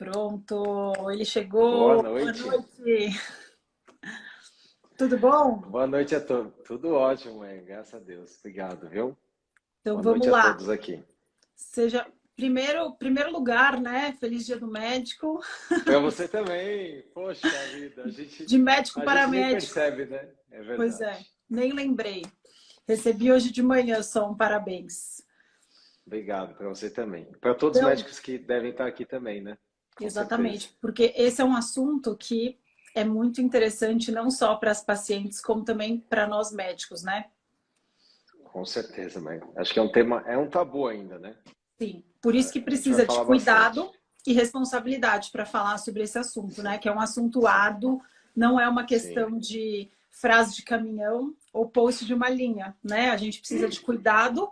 Pronto, ele Boa chegou. Boa noite. noite. Tudo bom? Boa noite a todos. Tudo ótimo, mãe. Graças a Deus. Obrigado, viu? Então Boa vamos noite a lá. todos aqui. Seja primeiro lugar, né? Feliz Dia do Médico. Para você também. Poxa vida, De médico a para gente nem médico. percebe, né? É Pois é, verdade. nem lembrei. Recebi hoje de manhã só um parabéns. Obrigado para você também. Para todos os Então, médicos que devem estar aqui também, né? Com certeza. exatamente, porque esse é um assunto que é muito interessante não só para as pacientes, como também para nós médicos, né? Com certeza, mãe. Acho que é um tema, é um tabu ainda, né? Sim, por isso que A gente vai precisa de falar bastante. cuidado e responsabilidade para falar sobre esse assunto, né? Que é um assunto árduo, não é uma Sim. questão de frase de caminhão ou post de uma linha, né? A gente precisa de cuidado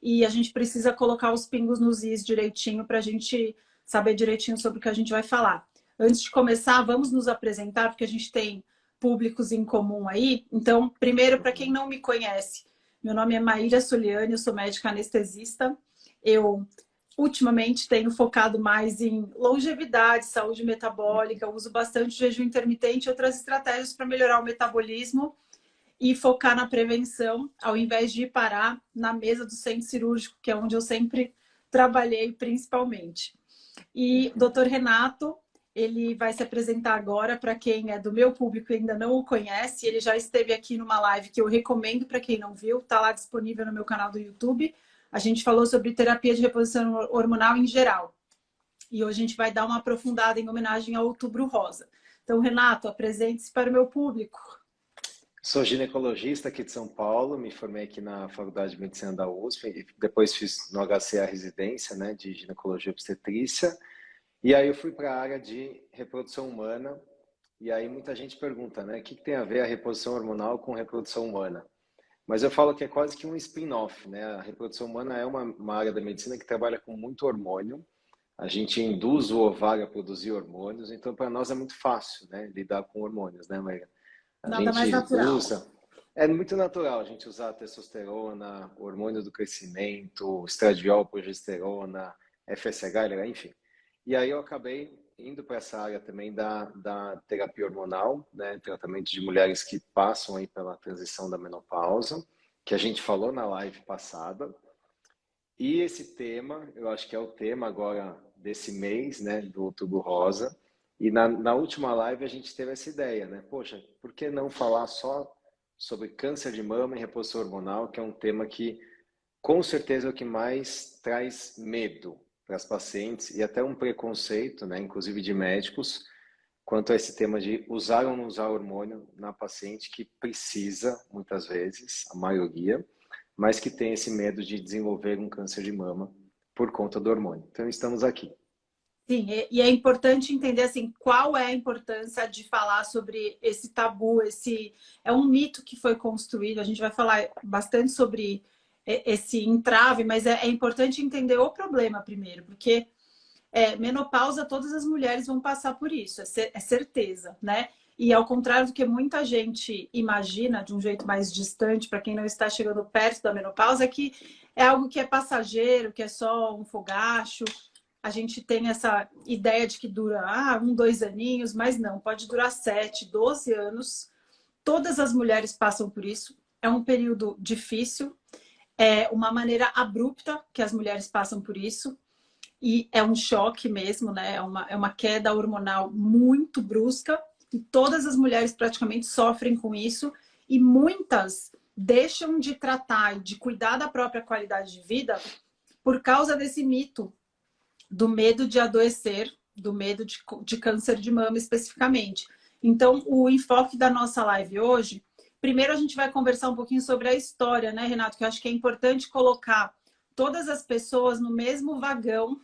e a gente precisa colocar os pingos nos is direitinho para a gente saber direitinho sobre o que a gente vai falar. Antes de começar, vamos nos apresentar, porque a gente tem públicos em comum aí. Então, primeiro, para quem Uhum. não me conhece, meu nome é Maíra Soliani, eu sou médica anestesista. Eu ultimamente tenho focado mais em longevidade, saúde metabólica, uso bastante jejum intermitente e outras estratégias para melhorar o metabolismo e focar na prevenção, ao invés de parar na mesa do centro cirúrgico, que é onde eu sempre trabalhei principalmente. E o Uhum. Dr. Renato, ele vai se apresentar agora para quem é do meu público e ainda não o conhece. Ele já esteve aqui numa live que eu recomendo para quem não viu, está lá disponível no meu canal do YouTube. A gente falou sobre terapia de reposição hormonal em geral. E hoje a gente vai dar uma aprofundada em homenagem ao Outubro Rosa. Então, Renato, apresente-se para o meu público. Sou ginecologista aqui de São Paulo, me formei aqui na Faculdade de Medicina da USP e depois fiz no HCA residência, né, de ginecologia e obstetrícia. E aí eu fui para a área de reprodução humana. E aí muita gente pergunta, né, o que tem a ver a reposição hormonal com reprodução humana? Mas eu falo que é quase que um spin-off, né? A reprodução humana é uma área da medicina que trabalha com muito hormônio. A gente induz o ovário a produzir hormônios, então para nós é muito fácil, né, lidar com hormônios, né, Maria? A Nada mais gente natural. usa, é muito natural a gente usar a testosterona, o hormônio do crescimento, estradiol, progesterona, FSH, enfim. E aí eu acabei indo para essa área também da terapia hormonal, né, tratamento de mulheres que passam aí pela transição da menopausa, que a gente falou na live passada. E esse tema, eu acho que é o tema agora desse mês, né, do Outubro Rosa. E na última live a gente teve essa ideia, né? Poxa, por que não falar só sobre câncer de mama e reposição hormonal, que é um tema que com certeza é o que mais traz medo para as pacientes e até um preconceito, né, inclusive de médicos, quanto a esse tema de usar ou não usar hormônio na paciente que precisa, muitas vezes, a maioria, mas que tem esse medo de desenvolver um câncer de mama por conta do hormônio. Então, estamos aqui. Sim, e é importante entender assim qual é a importância de falar sobre esse tabu, esse é um mito que foi construído. A gente vai falar bastante sobre esse entrave, mas é importante entender o problema primeiro, porque menopausa todas as mulheres vão passar por isso, é certeza, né? E ao contrário do que muita gente imagina, de um jeito mais distante, para quem não está chegando perto da menopausa, é que é algo que é passageiro, que é só um fogacho. A gente tem essa ideia de que dura 1, 2 aninhos, mas não, pode durar 7, 12 anos. Todas as mulheres passam por isso. É um período difícil, é uma maneira abrupta que as mulheres passam por isso. E é um choque mesmo, né? É uma queda hormonal muito brusca. E todas as mulheres praticamente sofrem com isso. E muitas deixam de tratar e de cuidar da própria qualidade de vida por causa desse mito do medo de adoecer, do medo de câncer de mama especificamente. Então, o enfoque da nossa live hoje, primeiro a gente vai conversar um pouquinho sobre a história, né, Renato? Que eu acho que é importante colocar todas as pessoas no mesmo vagão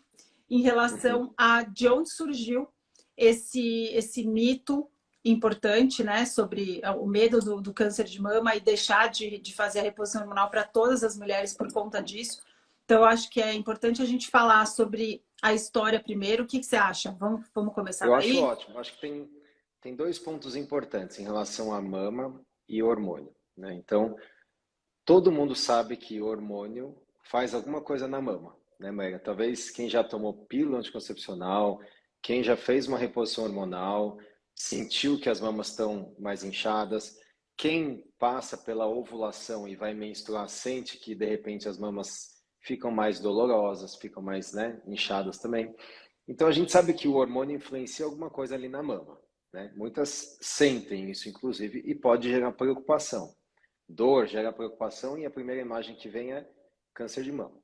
em Uhum. relação a de onde surgiu esse mito importante, né, sobre o medo do câncer de mama e deixar de fazer a reposição hormonal para todas as mulheres por conta disso. Então, eu acho que é importante a gente falar sobre a história primeiro. O que você acha? Vamos começar Eu acho daí? ótimo. Acho que tem dois pontos importantes em relação à mama e hormônio, né? Então, todo mundo sabe que hormônio faz alguma coisa na mama, né, Maria? Talvez quem já tomou pílula anticoncepcional, Quem já fez uma reposição hormonal, sentiu que as mamas estão mais inchadas, quem passa pela ovulação e vai menstruar sente que de repente as mamas ficam mais dolorosas, ficam mais, né, inchadas também. Então a gente sabe que o hormônio influencia alguma coisa ali na mama, né? Muitas sentem isso, inclusive, e pode gerar preocupação. Dor gera preocupação e a primeira imagem que vem é câncer de mama.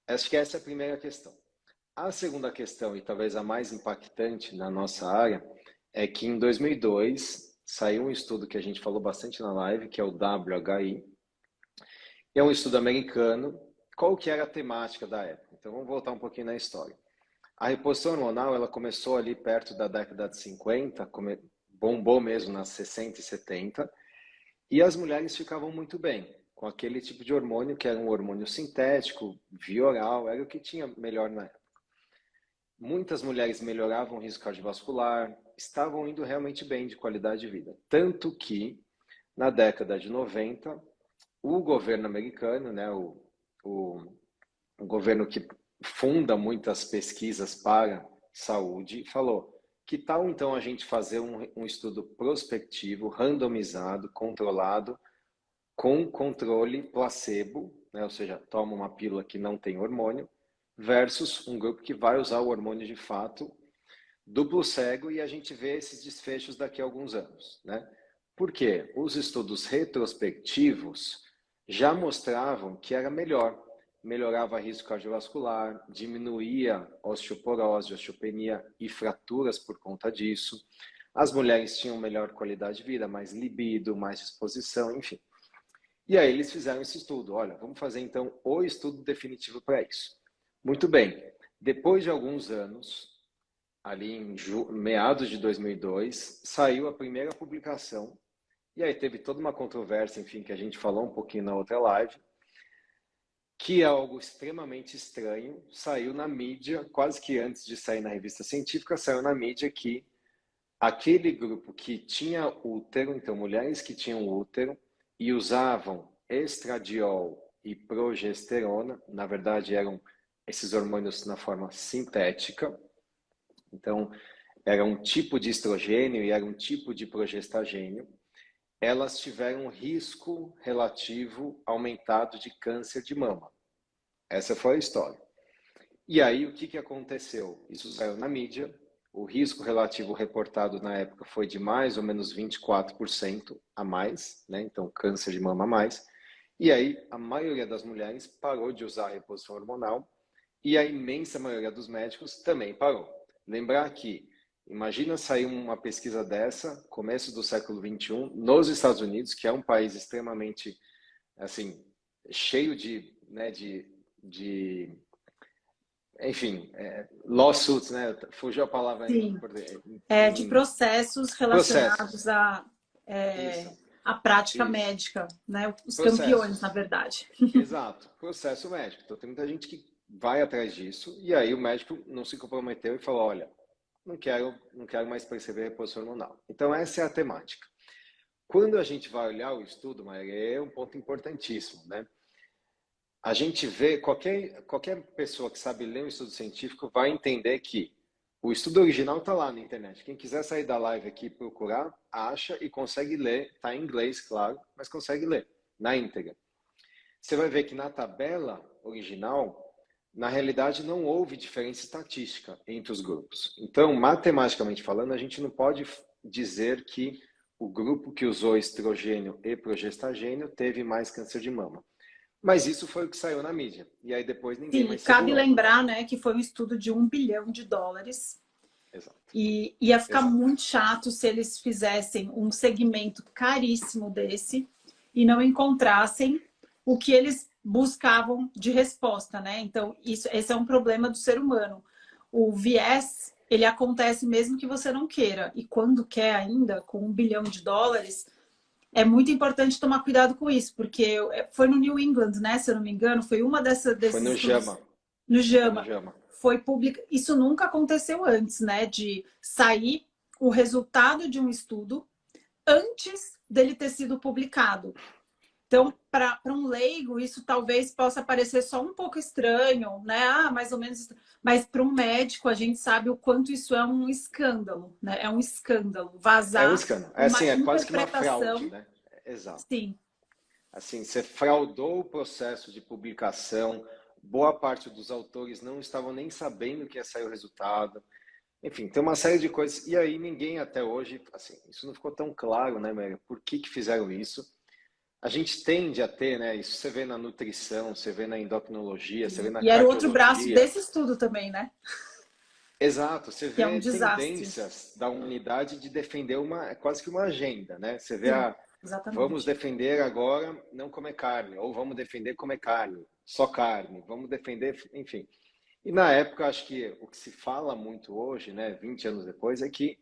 Acho que essa é a primeira questão. A segunda questão, e talvez a mais impactante na nossa área, é que em 2002 saiu um estudo que a gente falou bastante na live, que é o WHI. É um estudo americano. Qual que era a temática da época? Então vamos voltar um pouquinho na história. A reposição hormonal, ela começou ali perto da década de 50, bombou mesmo nas 60 e 70, e as mulheres ficavam muito bem com aquele tipo de hormônio, que era um hormônio sintético, via oral, era o que tinha melhor na época. Muitas mulheres melhoravam o risco cardiovascular, estavam indo realmente bem de qualidade de vida. Tanto que, na década de 90, o governo americano, né, o governo que funda muitas pesquisas para saúde, falou: que tal então a gente fazer um estudo prospectivo, randomizado, controlado, com controle placebo, né? Ou seja, toma uma pílula que não tem hormônio, versus um grupo que vai usar o hormônio de fato, duplo cego, e a gente vê esses desfechos daqui a alguns anos, né? Por quê? Os estudos retrospectivos já mostravam que era melhor, melhorava risco cardiovascular, diminuía osteoporose, osteopenia e fraturas por conta disso. As mulheres tinham melhor qualidade de vida, mais libido, mais disposição, enfim. E aí eles fizeram esse estudo. Olha, vamos fazer então o estudo definitivo para isso. Muito bem. Depois de alguns anos, ali em meados de 2002, saiu a primeira publicação. E aí teve toda uma controvérsia, enfim, que a gente falou um pouquinho na outra live, que é algo extremamente estranho. Saiu na mídia, quase que antes de sair na revista científica, saiu na mídia que aquele grupo que tinha útero, então mulheres que tinham útero e usavam estradiol e progesterona, na verdade eram esses hormônios na forma sintética, então era um tipo de estrogênio e era um tipo de progestagênio, elas tiveram um risco relativo aumentado de câncer de mama. Essa foi a história. E aí, o que aconteceu? Isso saiu na mídia, o risco relativo reportado na época foi de mais ou menos 24% a mais, né? Então, câncer de mama a mais. E aí, a maioria das mulheres parou de usar a reposição hormonal e a imensa maioria dos médicos também parou. Lembrar que, imagina sair uma pesquisa dessa, começo do século XXI, nos Estados Unidos, que é um país extremamente, assim, cheio de, né, enfim, lawsuits, né? Fugiu a palavra Sim, de em processos relacionados processos. à Isso, à prática isso. médica, né? Os campeões, na Processos. verdade. Exato. Processo médico. Então tem muita gente que vai atrás disso e aí o médico não se comprometeu e falou: olha, não quero mais prescrever reposição hormonal. Então essa é a temática. Quando a gente vai olhar o estudo, Maria, é um ponto importantíssimo, né? A gente vê, qualquer pessoa que sabe ler um estudo científico vai entender que o estudo original está lá na internet. Quem quiser sair da live aqui e procurar, acha e consegue ler. Está em inglês, claro, mas consegue ler na íntegra. Você vai ver que na tabela original, na realidade, não houve diferença estatística entre os grupos. Então, matematicamente falando, a gente não pode dizer que o grupo que usou estrogênio e progestagênio teve mais câncer de mama. Mas isso foi o que saiu na mídia. E aí depois ninguém Sim, mais cabe segurou. lembrar, né, que foi um estudo de US$ 1 bilhão. Exato. E ia ficar Exato. muito chato se eles fizessem um segmento caríssimo desse e não encontrassem o que eles buscavam de resposta, né? Então, esse é um problema do ser humano. O viés, ele acontece mesmo que você não queira. E quando quer ainda, com US$ 1 bilhão, é muito importante tomar cuidado com isso, porque foi no New England, né? Se eu não me engano, foi uma Foi desses no estudos JAMA. no Foi no JAMA. JAMA. Foi publicado. Isso nunca aconteceu antes, né? De sair o resultado de um estudo antes dele ter sido publicado. Então, para um leigo, isso talvez possa parecer só um pouco estranho, né? Ah, mais ou menos. Mas para um médico, a gente sabe o quanto isso é um escândalo, né? É um escândalo. É um Vazar escândalo. É assim, uma é quase que uma fraude, interpretação. né? Exato. Sim, Assim, você fraudou o processo de publicação, boa parte dos autores não estavam nem sabendo que ia sair o resultado. Enfim, tem uma série de coisas. E aí ninguém até hoje, assim, isso não ficou tão claro, né, Maria? Por que fizeram isso? A gente tende a ter, né? Isso você vê na nutrição, você vê na endocrinologia, você vê sim. na E era o outro braço cardiologia. desse estudo também, né? Exato, você Que é um vê desastre. tendências da humanidade de defender uma, quase que uma agenda, né? Você vê Sim, a, vamos exatamente. defender agora não comer carne, ou vamos defender comer carne, só carne, vamos defender, enfim. E na época, acho que o que se fala muito hoje, né, 20 anos depois, é que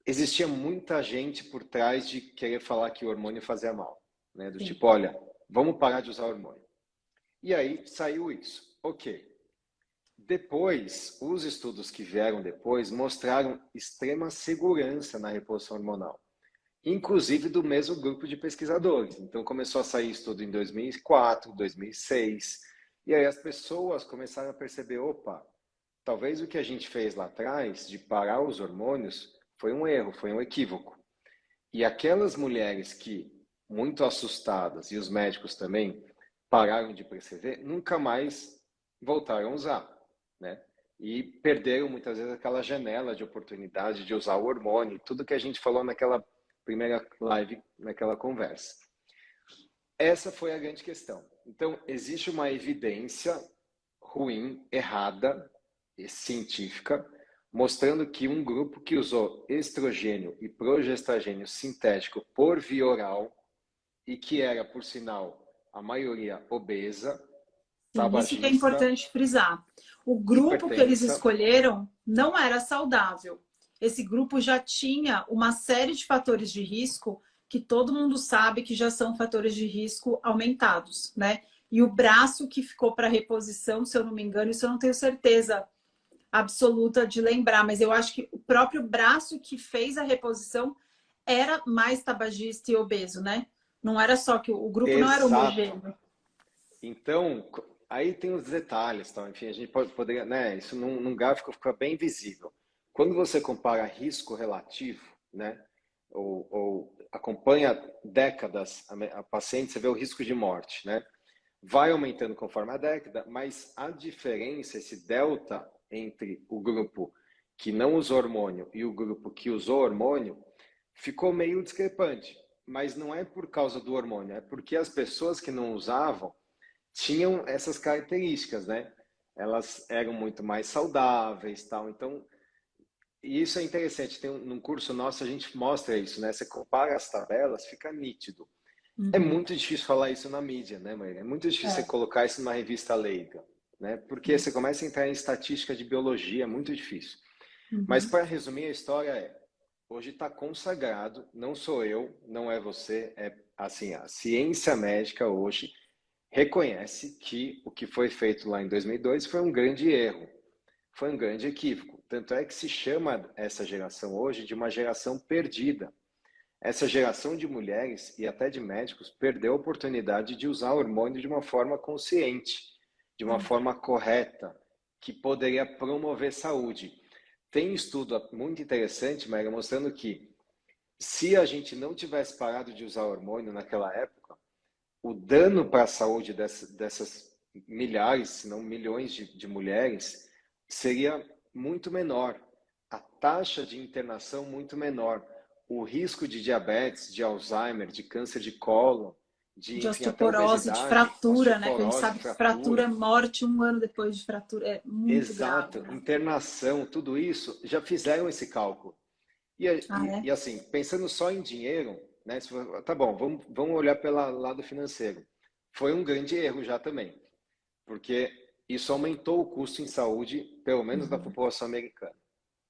existia muita gente por trás de querer falar que o hormônio fazia mal, né? Do Sim. tipo, olha, vamos parar de usar hormônio. E aí saiu isso. Ok. Depois, os estudos que vieram depois mostraram extrema segurança na reposição hormonal, inclusive do mesmo grupo de pesquisadores. Então, começou a sair estudo em 2004, 2006, e aí as pessoas começaram a perceber: opa, talvez o que a gente fez lá atrás, de parar os hormônios, foi um erro, foi um equívoco. E aquelas mulheres que, muito assustadas, e os médicos também, pararam de prescrever, nunca mais voltaram a usar, né? E perderam muitas vezes aquela janela de oportunidade de usar o hormônio, tudo que a gente falou naquela primeira live, naquela conversa. Essa foi a grande questão. Então, existe uma evidência ruim, errada, científica, mostrando que um grupo que usou estrogênio e progestagênio sintético por via oral e que era, por sinal, a maioria obesa, Sim, isso que é tabagista, importante frisar. O grupo que eles hipertensa, escolheram não era saudável. Esse grupo já tinha uma série de fatores de risco que todo mundo sabe que já são fatores de risco aumentados, né? E o braço que ficou para reposição, se eu não me engano, isso eu não tenho certeza absoluta de lembrar, mas eu acho que o próprio braço que fez a reposição era mais tabagista e obeso, né? Não era só que o grupo não era exato. homogêneo. Então, aí tem os detalhes, tá? Enfim, a gente poderia, né? Isso num gráfico fica bem visível. Quando você compara risco relativo, né? Ou acompanha décadas a paciente, você vê o risco de morte, né? Vai aumentando conforme a década, mas a diferença, esse delta entre o grupo que não usou hormônio e o grupo que usou hormônio, ficou meio discrepante. Mas não é por causa do hormônio, é porque as pessoas que não usavam tinham essas características, né? Elas eram muito mais saudáveis, tal. Então, e isso é interessante. Num curso nosso a gente mostra isso, né? Você compara as tabelas, fica nítido. É Uhum. muito difícil falar isso na mídia, né, Maria? É muito difícil você É. colocar isso numa revista leiga, né? Porque você começa a entrar em estatística de biologia, é muito difícil. Mas Uhum. para resumir a história hoje está consagrado, não sou eu, não é você, é assim, a ciência médica hoje reconhece que o que foi feito lá em 2002 foi um grande erro, foi um grande equívoco. Tanto é que se chama essa geração hoje de uma geração perdida. Essa geração de mulheres e até de médicos perdeu a oportunidade de usar hormônio de uma forma consciente, de uma forma correta, que poderia promover saúde. Tem estudo muito interessante, Maria, mostrando que se a gente não tivesse parado de usar hormônio naquela época, o dano para a saúde dessas milhares, se não milhões de mulheres seria muito menor. A taxa de internação muito menor. O risco de diabetes, de Alzheimer, de câncer de cólon, de, De enfim, até osteoporose, de obesidade, fratura, né? Que a gente osteoporose, sabe que fratura é fratura. morte um ano depois de fratura. É muito grave, Exato, né? internação, tudo isso, já fizeram esse cálculo. Ah, é? E assim, pensando só em dinheiro, né? Tá bom, vamos olhar pelo lado financeiro. Foi um grande erro já também, porque isso aumentou o custo em saúde, pelo menos da Uhum. população americana,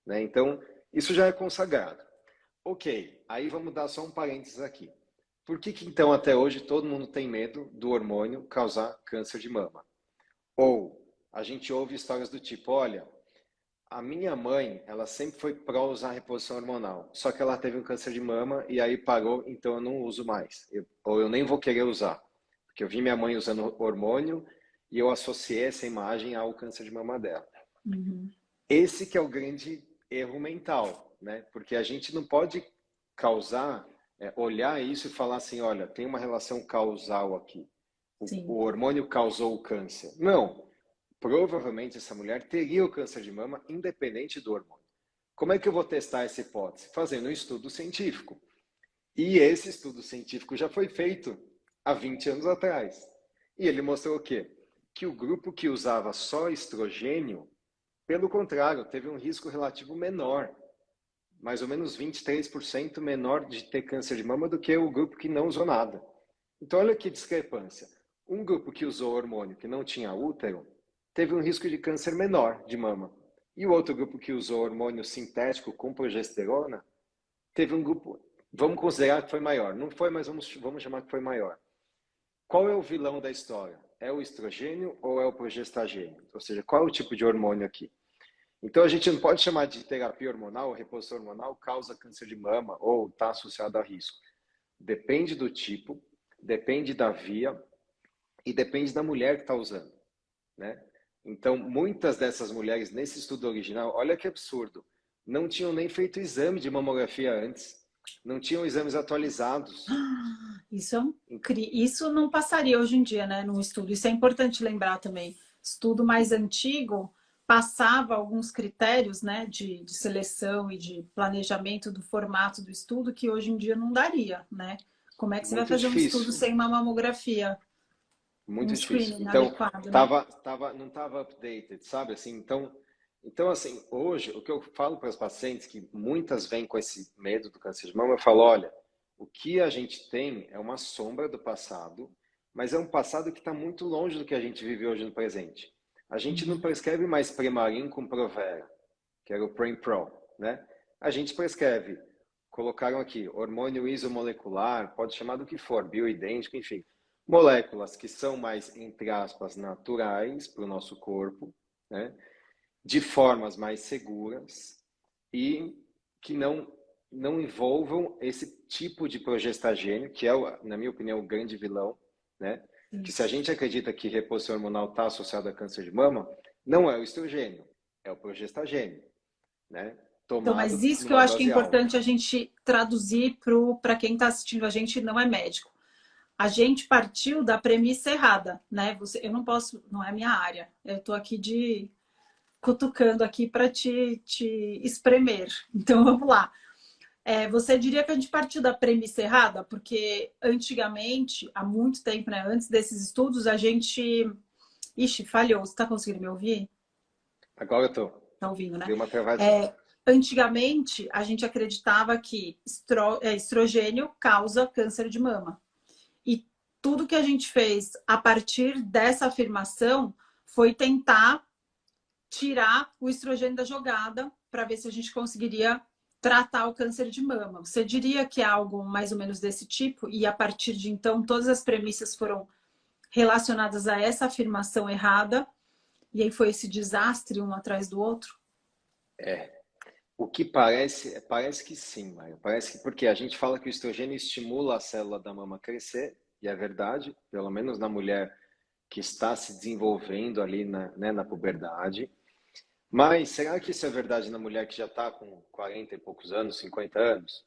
né? Então, isso já é consagrado. Ok, aí vamos dar só um parênteses aqui. Por que então até hoje todo mundo tem medo do hormônio causar câncer de mama? Ou a gente ouve histórias do tipo, olha, a minha mãe, ela sempre foi pró usar reposição hormonal. Só que ela teve um câncer de mama e aí parou, então eu não uso mais. Ou eu nem vou querer usar. Porque eu vi minha mãe usando hormônio e eu associei essa imagem ao câncer de mama dela. Uhum. Esse que é o grande erro mental, né? Porque a gente não pode causar, olhar isso e falar assim, olha, tem uma relação causal aqui. Sim. O hormônio causou o câncer. Não. Provavelmente essa mulher teria o câncer de mama independente do hormônio. Como é que eu vou testar essa hipótese? Fazendo um estudo científico. E esse estudo científico já foi feito há 20 anos atrás. E ele mostrou o quê? Que o grupo que usava só estrogênio, pelo contrário, teve um risco relativo menor, mais ou menos 23% menor de ter câncer de mama do que o grupo que não usou nada. Então, olha que discrepância. Um grupo que usou hormônio, que não tinha útero, teve um risco de câncer menor de mama. E o outro grupo que usou hormônio sintético com progesterona, teve um grupo, vamos considerar que foi maior. Não foi, mas vamos chamar que foi maior. Qual é o vilão da história? É o estrogênio ou é o progestagênio? Ou seja, qual é o tipo de hormônio aqui? Então, a gente não pode chamar de terapia hormonal ou reposição hormonal causa câncer de mama ou está associado a risco. Depende do tipo, depende da via e depende da mulher que está usando, né? Então, muitas dessas mulheres, nesse estudo original, olha que absurdo, não tinham nem feito exame de mamografia antes, não tinham exames atualizados. Isso não passaria hoje em dia, né, num estudo. Isso é importante lembrar também. Estudo mais antigo passava alguns critérios, né, de seleção e de planejamento do formato do estudo que hoje em dia não daria, né? Como é que você vai Muito fazer um estudo difícil, sem uma mamografia, um muito difícil. screening Então, adequado, né? não estava updated, sabe? Assim, então, assim, hoje, o que eu falo para os pacientes, que muitas vêm com esse medo do câncer de mama, eu falo, olha, o que a gente tem é uma sombra do passado, mas é um passado que está muito longe do que a gente vive hoje no presente. A gente não prescreve mais Premarin com Provera, que era o Prem-Pro, né? A gente prescreve, colocaram aqui, hormônio isomolecular, pode chamar do que for, bioidêntico, enfim. Moléculas que são mais, entre aspas, naturais para o nosso corpo, né? De formas mais seguras e que não envolvam esse tipo de progestagênio, que é, na minha opinião, o grande vilão, né? Que se a gente acredita que reposição hormonal está associada a câncer de mama, não é o estrogênio, é o progestagênio, né? Então, mas Tomado isso que eu numa acho que é dose alta. importante a gente traduzir para quem está assistindo a gente e não é médico. A gente partiu da premissa errada, né? Eu não posso, não é minha área. Eu estou aqui cutucando aqui para te espremer. Então vamos lá. Você diria que a gente partiu da premissa errada? Porque antigamente, há muito tempo, né? Antes desses estudos, a gente. Ixi, falhou. Você está conseguindo me ouvir? Agora eu tô. Tá ouvindo, né? Deu uma travadinha. Antigamente, a gente acreditava que estrogênio causa câncer de mama. E tudo que a gente fez a partir dessa afirmação foi tentar tirar o estrogênio da jogada para ver se a gente conseguiria tratar o câncer de mama. Você diria que é algo mais ou menos desse tipo? E a partir de então, todas as premissas foram relacionadas a essa afirmação errada? E aí foi esse desastre um atrás do outro? O que parece que sim, Maia. Parece que porque a gente fala que o estrogênio estimula a célula da mama a crescer, e é verdade, pelo menos na mulher que está se desenvolvendo ali na puberdade. Mas será que isso é verdade na mulher que já está com 40 e poucos anos, 50 anos?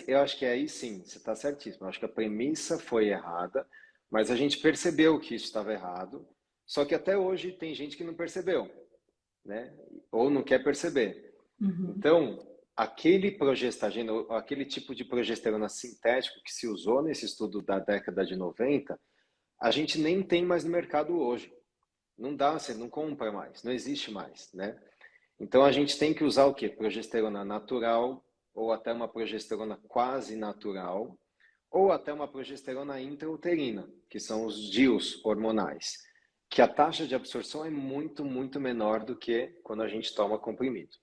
Eu acho que aí sim, você está certíssimo. Eu acho que a premissa foi errada, mas a gente percebeu que isso estava errado, só que até hoje tem gente que não percebeu, né? Ou não quer perceber. Uhum. Então, aquele progestagênio, aquele tipo de progesterona sintético que se usou nesse estudo da década de 90, a gente nem tem mais no mercado hoje. Não dá, você não compra mais, não existe mais, né? Então a gente tem que usar o quê? Progesterona natural, ou até uma progesterona quase natural, ou até uma progesterona intrauterina, que são os DIUs hormonais, que a taxa de absorção é muito, muito menor do que quando a gente toma comprimido.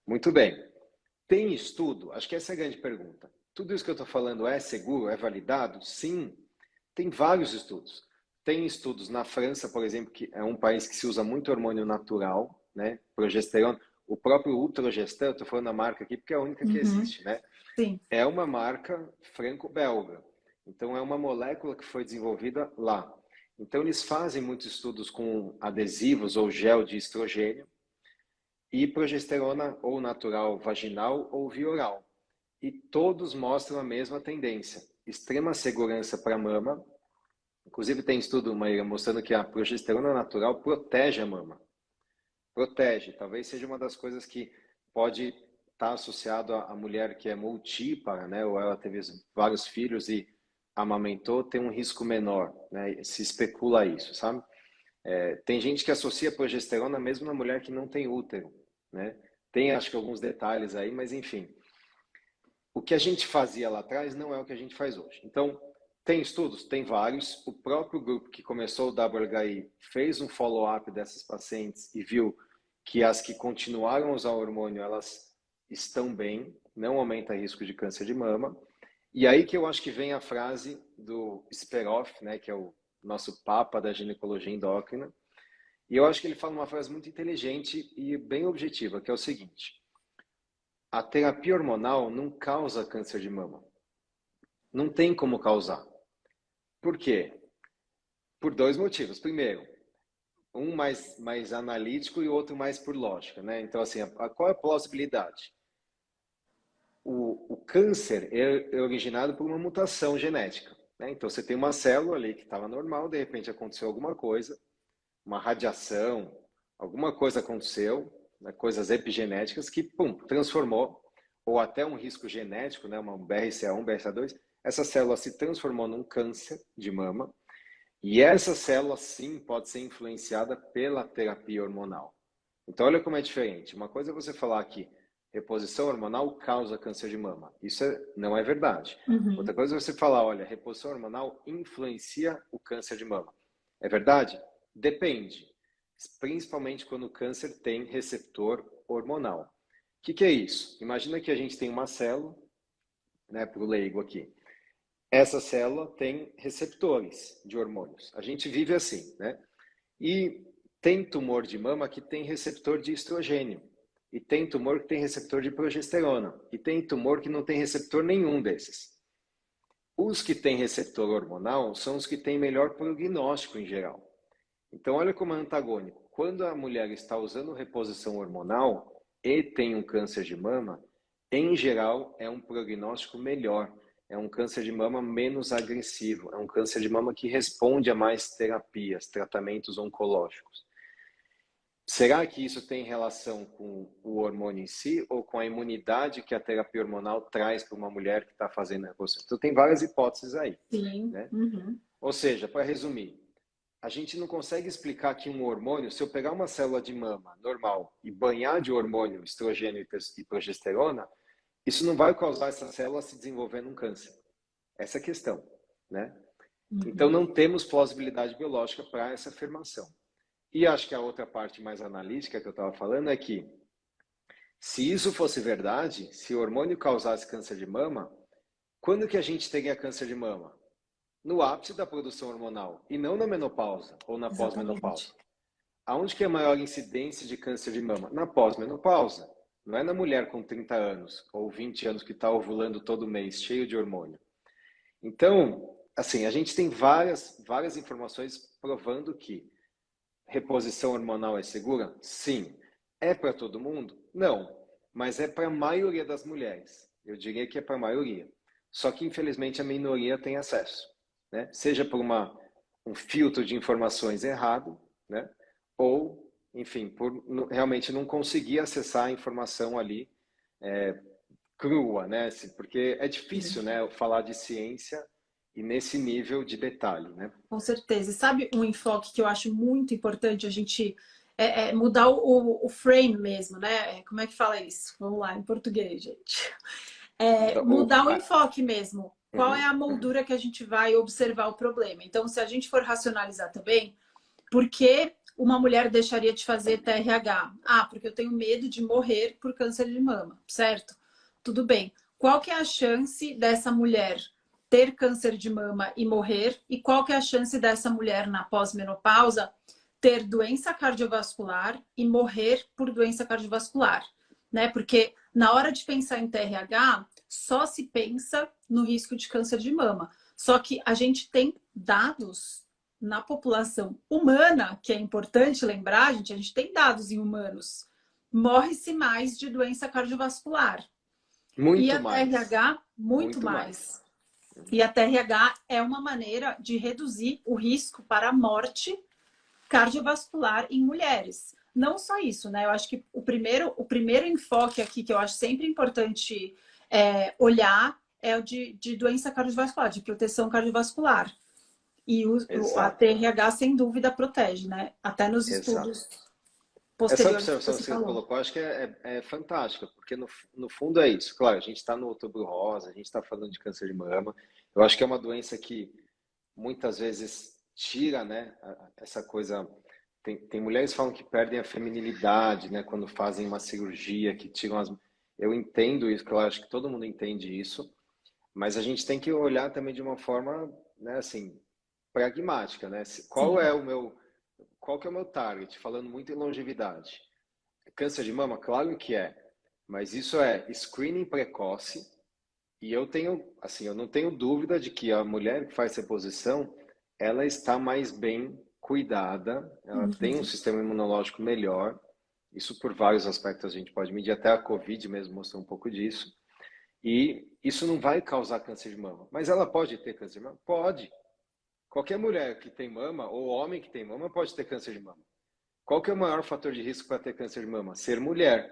Muito bem. Tem estudo? Acho que essa é a grande pergunta. Tudo isso que eu estou falando é seguro? É validado? Sim. Tem vários estudos. Tem estudos na França, por exemplo, que é um país que se usa muito hormônio natural, né? Progesterona. O próprio Ultragestan, estou falando a marca aqui porque é a única que existe, né? Sim. É uma marca franco-belga. Então, é uma molécula que foi desenvolvida lá. Então, eles fazem muitos estudos com adesivos ou gel de estrogênio e progesterona ou natural vaginal ou via oral. E todos mostram a mesma tendência. Extrema segurança para a mama. Inclusive, tem estudo, Maíra, mostrando que a progesterona natural protege a mama. Protege. Talvez seja uma das coisas que pode estar associado à mulher que é multípara, né? Ou ela teve vários filhos e amamentou, tem um risco menor, né? Se especula isso, sabe? Tem gente que associa progesterona mesmo na mulher que não tem útero, né? Tem, acho que, alguns detalhes aí, mas enfim. O que a gente fazia lá atrás não é o que a gente faz hoje. Então, tem estudos? Tem vários. O próprio grupo que começou o WHI fez um follow-up dessas pacientes e viu que as que continuaram a usar o hormônio, elas estão bem, não aumenta risco de câncer de mama. E aí que eu acho que vem a frase do Speroff, né, que é o nosso papa da ginecologia endócrina. E eu acho que ele fala uma frase muito inteligente e bem objetiva, que é o seguinte: a terapia hormonal não causa câncer de mama. Não tem como causar. Por quê? Por dois motivos. Primeiro, um mais analítico e o outro mais por lógica, né? Então, assim, qual é a plausibilidade? O câncer é originado por uma mutação genética, né? Então, você tem uma célula ali que estava normal, de repente aconteceu alguma coisa, uma radiação, alguma coisa aconteceu, né? Coisas epigenéticas que, pum, transformou, ou até um risco genético, né? Uma BRCA1, BRCA2, essa célula se transformou num câncer de mama, e essa célula, sim, pode ser influenciada pela terapia hormonal. Então, olha como é diferente. Uma coisa é você falar que reposição hormonal causa câncer de mama. Isso não é verdade. Outra coisa é você falar, olha, reposição hormonal influencia o câncer de mama. É verdade? Depende. Principalmente quando o câncer tem receptor hormonal. O que é isso? Imagina que a gente tem uma célula, né, para o leigo aqui. Essa célula tem receptores de hormônios. A gente vive assim, né? E tem tumor de mama que tem receptor de estrogênio. E tem tumor que tem receptor de progesterona. E tem tumor que não tem receptor nenhum desses. Os que têm receptor hormonal são os que têm melhor prognóstico em geral. Então, olha como é antagônico. Quando a mulher está usando reposição hormonal e tem um câncer de mama, em geral, é um prognóstico melhor. É um câncer de mama menos agressivo. É um câncer de mama que responde a mais terapias, tratamentos oncológicos. Será que isso tem relação com o hormônio em si ou com a imunidade que a terapia hormonal traz para uma mulher que está fazendo a reposição? Então, tem várias hipóteses aí. Sim. Né? Ou seja, para resumir, a gente não consegue explicar que um hormônio, se eu pegar uma célula de mama normal e banhar de hormônio, estrogênio e progesterona, isso não vai causar essa célula se desenvolvendo um câncer. Essa é a questão, né? Então, não temos plausibilidade biológica para essa afirmação. E acho que a outra parte mais analítica que eu estava falando é que, se isso fosse verdade, se o hormônio causasse câncer de mama, quando que a gente teria câncer de mama? No ápice da produção hormonal, e não na menopausa ou na pós-menopausa. Aonde que é a maior incidência de câncer de mama? Na pós-menopausa. Não é na mulher com 30 anos ou 20 anos que está ovulando todo mês, cheio de hormônio. Então, assim, a gente tem várias informações provando que reposição hormonal é segura? Sim. É para todo mundo? Não. Mas é para a maioria das mulheres. Eu diria que é para a maioria. Só que, infelizmente, a minoria tem acesso. Né? Seja por um filtro de informações errado, né? Ou, enfim, por realmente não conseguir acessar a informação ali crua, né? Porque é difícil, né, falar de ciência e nesse nível de detalhe, né? Com certeza. E sabe um enfoque que eu acho muito importante a gente mudar o frame mesmo, né? Como é que fala isso? Vamos lá, em português, gente. Mudar o enfoque mesmo. Qual é a moldura que a gente vai observar o problema? Então, se a gente for racionalizar também, por que uma mulher deixaria de fazer TRH? Ah, porque eu tenho medo de morrer por câncer de mama, certo? Tudo bem. Qual que é a chance dessa mulher ter câncer de mama e morrer? E qual que é a chance dessa mulher na pós-menopausa ter doença cardiovascular e morrer por doença cardiovascular, né? Porque na hora de pensar em TRH, só se pensa no risco de câncer de mama. Só que a gente tem dados na população humana, que é importante lembrar, gente, a gente tem dados em humanos. Morre-se mais de doença cardiovascular. E Muito a mais. TRH, muito Muito mais. mais. E a TRH é uma maneira de reduzir o risco para a morte cardiovascular em mulheres. Não só isso, né? Eu acho que o primeiro enfoque aqui que eu acho sempre importante olhar é o de doença cardiovascular, de proteção cardiovascular. E a Exato. TRH, sem dúvida, protege, né? Até nos Exato. estudos Essa posteriores que observação você que você falou. colocou, acho que é fantástica, porque no fundo é isso. Claro, a gente está no Outubro Rosa, a gente está falando de câncer de mama. Eu acho que é uma doença que muitas vezes tira, né, essa coisa. Tem mulheres que falam que perdem a feminilidade, né, quando fazem uma cirurgia, que tiram as. Eu entendo isso, claro, acho que todo mundo entende isso, mas a gente tem que olhar também de uma forma, né, assim, pragmática, né? Sim. Qual que é o meu target? Falando muito em longevidade. Câncer de mama, claro que é, mas isso é screening precoce e eu tenho, assim, eu não tenho dúvida de que a mulher que faz reposição, ela está mais bem cuidada, ela tem um Uhum. sistema imunológico melhor. Isso por vários aspectos a gente pode medir, até a Covid mesmo mostrou um pouco disso. E isso não vai causar câncer de mama. Mas ela pode ter câncer de mama? Pode. Qualquer mulher que tem mama ou homem que tem mama pode ter câncer de mama. Qual que é o maior fator de risco para ter câncer de mama? Ser mulher,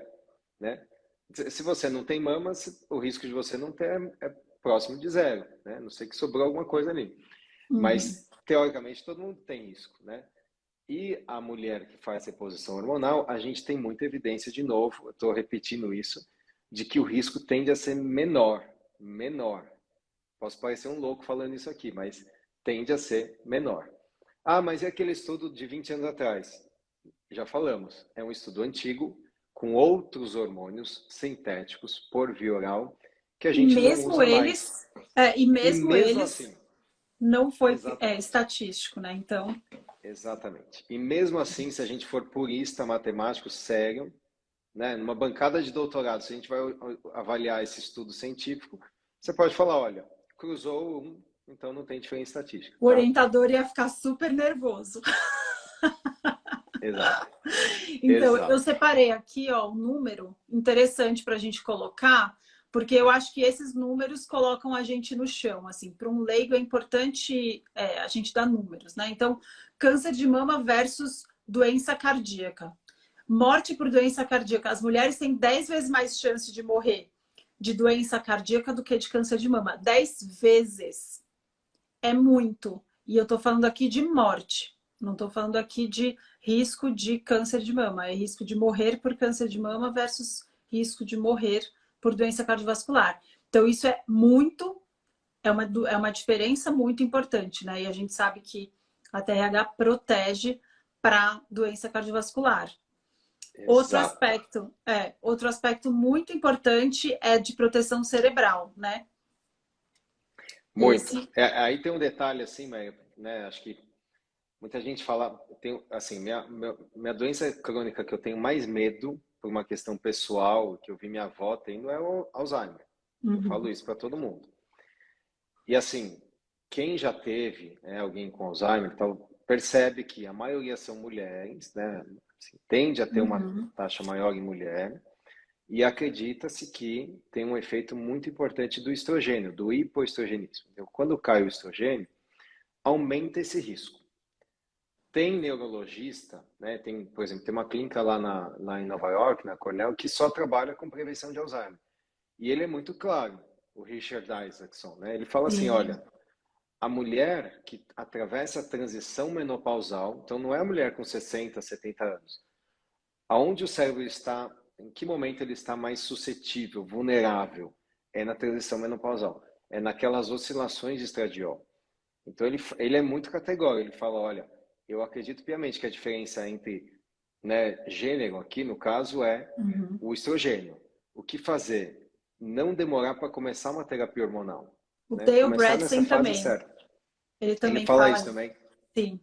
né? Se você não tem mama, o risco de você não ter é próximo de zero, né? Não sei que sobrou alguma coisa ali. Uhum. Mas, teoricamente, todo mundo tem risco, né? E a mulher que faz reposição hormonal, a gente tem muita evidência, de novo, eu estou repetindo isso, de que o risco tende a ser menor. Menor. Posso parecer um louco falando isso aqui, mas tende a ser menor. Ah, mas é aquele estudo de 20 anos atrás? Já falamos, é um estudo antigo, com outros hormônios sintéticos por via oral, que a E gente não mesmo usa mais. eles, e E mesmo mesmo eles assim, não foi exatamente, estatístico, né? Então, exatamente. E mesmo assim, se a gente for purista matemático sério, né, numa bancada de doutorado, se a gente vai avaliar esse estudo científico, você pode falar, olha, cruzou um, então não tem diferença estatística, o tá? orientador ia ficar super nervoso. Exato, Então, eu exato. separei aqui, ó, um número interessante para a gente colocar, porque eu acho que esses números colocam a gente no chão. Assim, para um leigo é importante a gente dar números, né? Então, câncer de mama versus doença cardíaca. Morte por doença cardíaca. As mulheres têm 10 vezes mais chance de morrer de doença cardíaca do que de câncer de mama. 10 vezes. É muito. E eu estou falando aqui de morte. Não estou falando aqui de risco de câncer de mama. É risco de morrer por câncer de mama versus risco de morrer por doença cardiovascular. Então, isso é muito, é uma diferença muito importante, né? E a gente sabe que a TRH protege para doença cardiovascular. Exato. Outro aspecto muito importante é de proteção cerebral, né? Muito. Esse. Aí tem um detalhe assim, né, acho que muita gente fala, tem, assim, minha doença crônica que eu tenho mais medo, por uma questão pessoal, que eu vi minha avó tendo, é o Alzheimer. Eu falo Uhum. isso para todo mundo. E assim, quem já teve, né, alguém com Alzheimer, tal, percebe que a maioria são mulheres, né, assim, tende a ter uma Uhum. taxa maior em mulher, e acredita-se que tem um efeito muito importante do estrogênio, do hipoestrogenismo. Então, quando cai o estrogênio, aumenta esse risco. Tem neurologista, né? Tem, por exemplo, tem uma clínica lá em Nova York, na Cornell, que só trabalha com prevenção de Alzheimer. E ele é muito claro, o Richard Isaacson, né? Ele fala assim, Sim. olha, a mulher que atravessa a transição menopausal, então não é a mulher com 60, 70 anos, aonde o cérebro está, em que momento ele está mais suscetível, vulnerável, é na transição menopausal, é naquelas oscilações de estradiol. Então ele é muito categórico, ele fala, olha, eu acredito piamente que a diferença entre, né, gênero aqui, no caso, é Uhum. o estrogênio. O que fazer? Não demorar para começar uma terapia hormonal, O né? Dale Começar nessa Bredesen fase também. certa. Ele Ele também fala fala isso isso. também. Sim.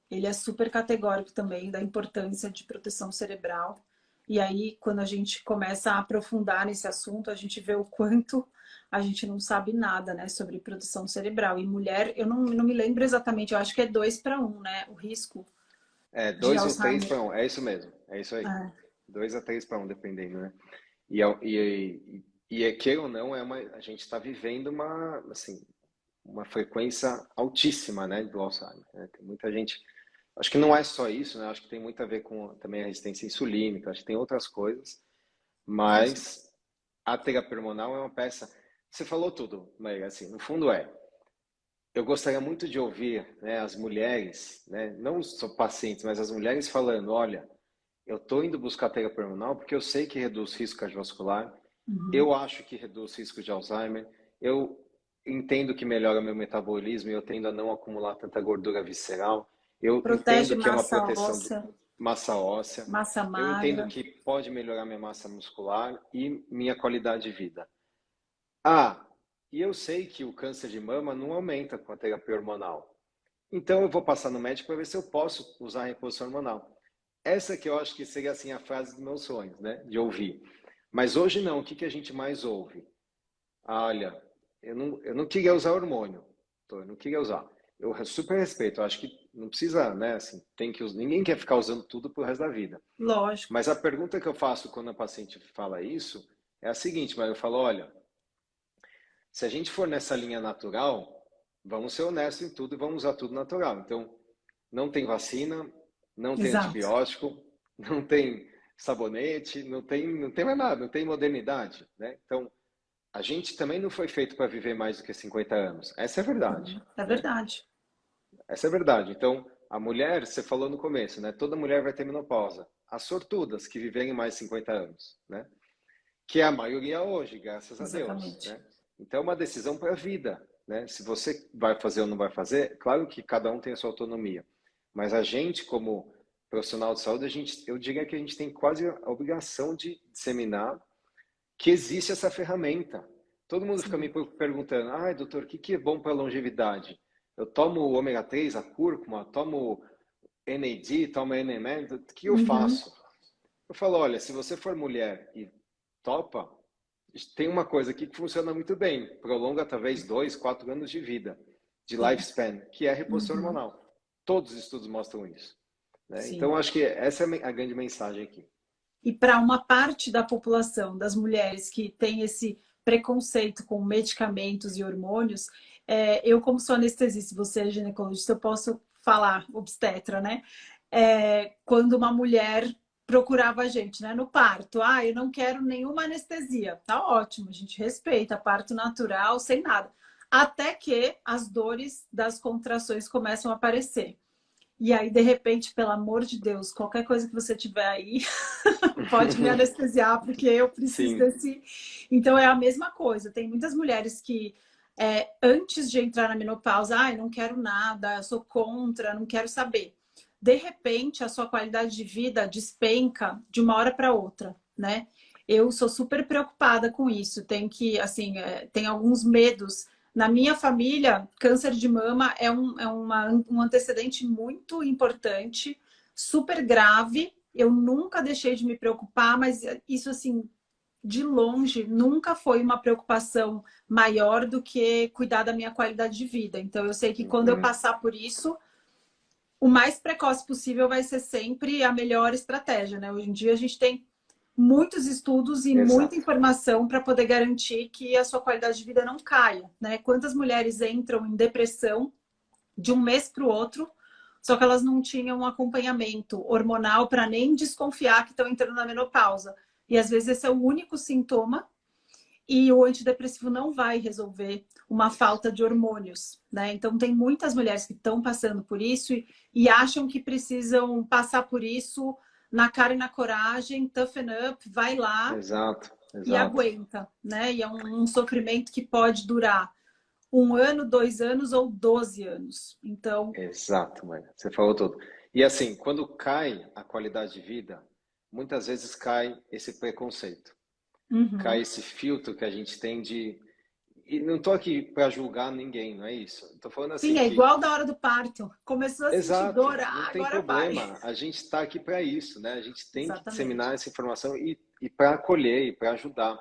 Ele é super categórico também da importância de proteção cerebral. E aí, quando a gente começa a aprofundar nesse assunto, a gente vê o quanto a gente não sabe nada, né, sobre proteção cerebral. E mulher, eu não me lembro exatamente, eu acho que é 2 para 1, né, o risco É, de 2 ou 3 Alzheimer. para um, é isso mesmo, é isso aí. É, 2 a 3 para um, dependendo, né? Queira ou não, a gente está vivendo assim, uma frequência altíssima, né, do Alzheimer, né? Tem muita gente, acho que não é só isso, né? Acho que tem muito a ver com também a resistência insulínica, acho que tem outras coisas, com certeza. mas a terapia hormonal é uma peça. Você falou tudo, Maria, assim, no fundo eu gostaria muito de ouvir, né, as mulheres, né, não só pacientes, mas as mulheres falando, olha, eu estou indo buscar terapia hormonal porque eu sei que reduz risco cardiovascular, Uhum. eu acho que reduz risco de Alzheimer, eu entendo que melhora meu metabolismo e eu tendo a não acumular tanta gordura visceral, eu Protege entendo que é uma massa proteção de óssea, massa óssea, massa eu entendo magra. que pode melhorar minha massa muscular e minha qualidade de vida. Ah, e eu sei que o câncer de mama não aumenta com a terapia hormonal. Então eu vou passar no médico para ver se eu posso usar a reposição hormonal. Essa que eu acho que seria assim a frase dos meus sonhos, né, de ouvir. Mas hoje não, o que que a gente mais ouve? Ah, olha, eu não queria usar hormônio, eu não queria usar. Eu super respeito, eu acho que não precisa, né, assim, ninguém quer ficar usando tudo pro resto da vida. Lógico. Mas a pergunta que eu faço quando a paciente fala isso é a seguinte, mas eu falo, olha, se a gente for nessa linha natural, vamos ser honestos em tudo e vamos usar tudo natural. Então, não tem vacina, não tem Exato. antibiótico, não tem sabonete, não tem mais nada, não tem modernidade, né? Então, a gente também não foi feito para viver mais do que 50 anos. Essa é a verdade, É né? verdade. Essa é a verdade. Então, a mulher, você falou no começo, né? Toda mulher vai ter menopausa. As sortudas que viverem mais de 50 anos, né? Que é a maioria hoje, graças a Deus, Exatamente. né? Então é uma decisão para a vida, né? Se você vai fazer ou não vai fazer, claro que cada um tem a sua autonomia, mas a gente como profissional de saúde, eu diria que a gente tem quase a obrigação de disseminar que existe essa ferramenta. Todo mundo fica me Sim. perguntando, ai, doutor, o que que é bom para a longevidade? Eu tomo o ômega 3, a cúrcuma, tomo NAD, tomo NMN, o que eu Uhum. faço? Eu falo, olha, se você for mulher e topa, tem uma coisa aqui que funciona muito bem, prolonga talvez 2, 4 anos de vida, de Sim. lifespan, que é a reposição Uhum. hormonal. Todos os estudos mostram isso, né? Então, Sim. acho que essa é a grande mensagem aqui. E para uma parte da população, das mulheres que tem esse preconceito com medicamentos e hormônios, eu, como sou anestesista, você é ginecologista, eu posso falar, obstetra, né? Quando uma mulher procurava a gente, né, no parto, eu não quero nenhuma anestesia, tá ótimo, a gente respeita, parto natural, sem nada. Até que as dores das contrações começam a aparecer. E aí, de repente, pelo amor de Deus, qualquer coisa que você tiver aí, pode me anestesiar, porque eu preciso Sim, desse. Então, é a mesma coisa. Tem muitas mulheres que, antes de entrar na menopausa, não quero nada, sou contra, não quero saber. De repente, a sua qualidade de vida despenca de uma hora para outra, né? Eu sou super preocupada com isso. Tem que, assim, tem alguns medos. Na minha família, câncer de mama um antecedente muito importante, super grave. Eu nunca deixei de me preocupar, mas isso, assim, de longe, nunca foi uma preocupação maior do que cuidar da minha qualidade de vida. Então, eu sei que quando eu uhum, passar por isso, o mais precoce possível vai ser sempre a melhor estratégia, né? Hoje em dia, a gente tem muitos estudos e muita exato. informação para poder garantir que a sua qualidade de vida não caia, né? Quantas mulheres entram em depressão de um mês para o outro, só que elas não tinham um acompanhamento hormonal para nem desconfiar que estão entrando na menopausa. E às vezes esse é o único sintoma e o antidepressivo não vai resolver uma falta de hormônios, né? Então tem muitas mulheres que estão passando por isso e acham que precisam passar por isso na cara e na coragem, toughen up, vai lá Exato, e exato, aguenta, né? E é um sofrimento que pode durar 1 ano, 2 anos ou 12 anos. Então, exato, mãe. Você falou tudo. E assim, quando cai a qualidade de vida, muitas vezes cai esse preconceito, cai uhum, esse filtro que a gente tem e não estou aqui para julgar ninguém, não é isso. Estou falando Sim, assim é que igual da hora do parto. Começou a sentir exato, dor, não ah, tem agora vai. problema. A gente está aqui para isso, né? A gente tem que Exatamente. disseminar essa informação e para acolher e para ajudar.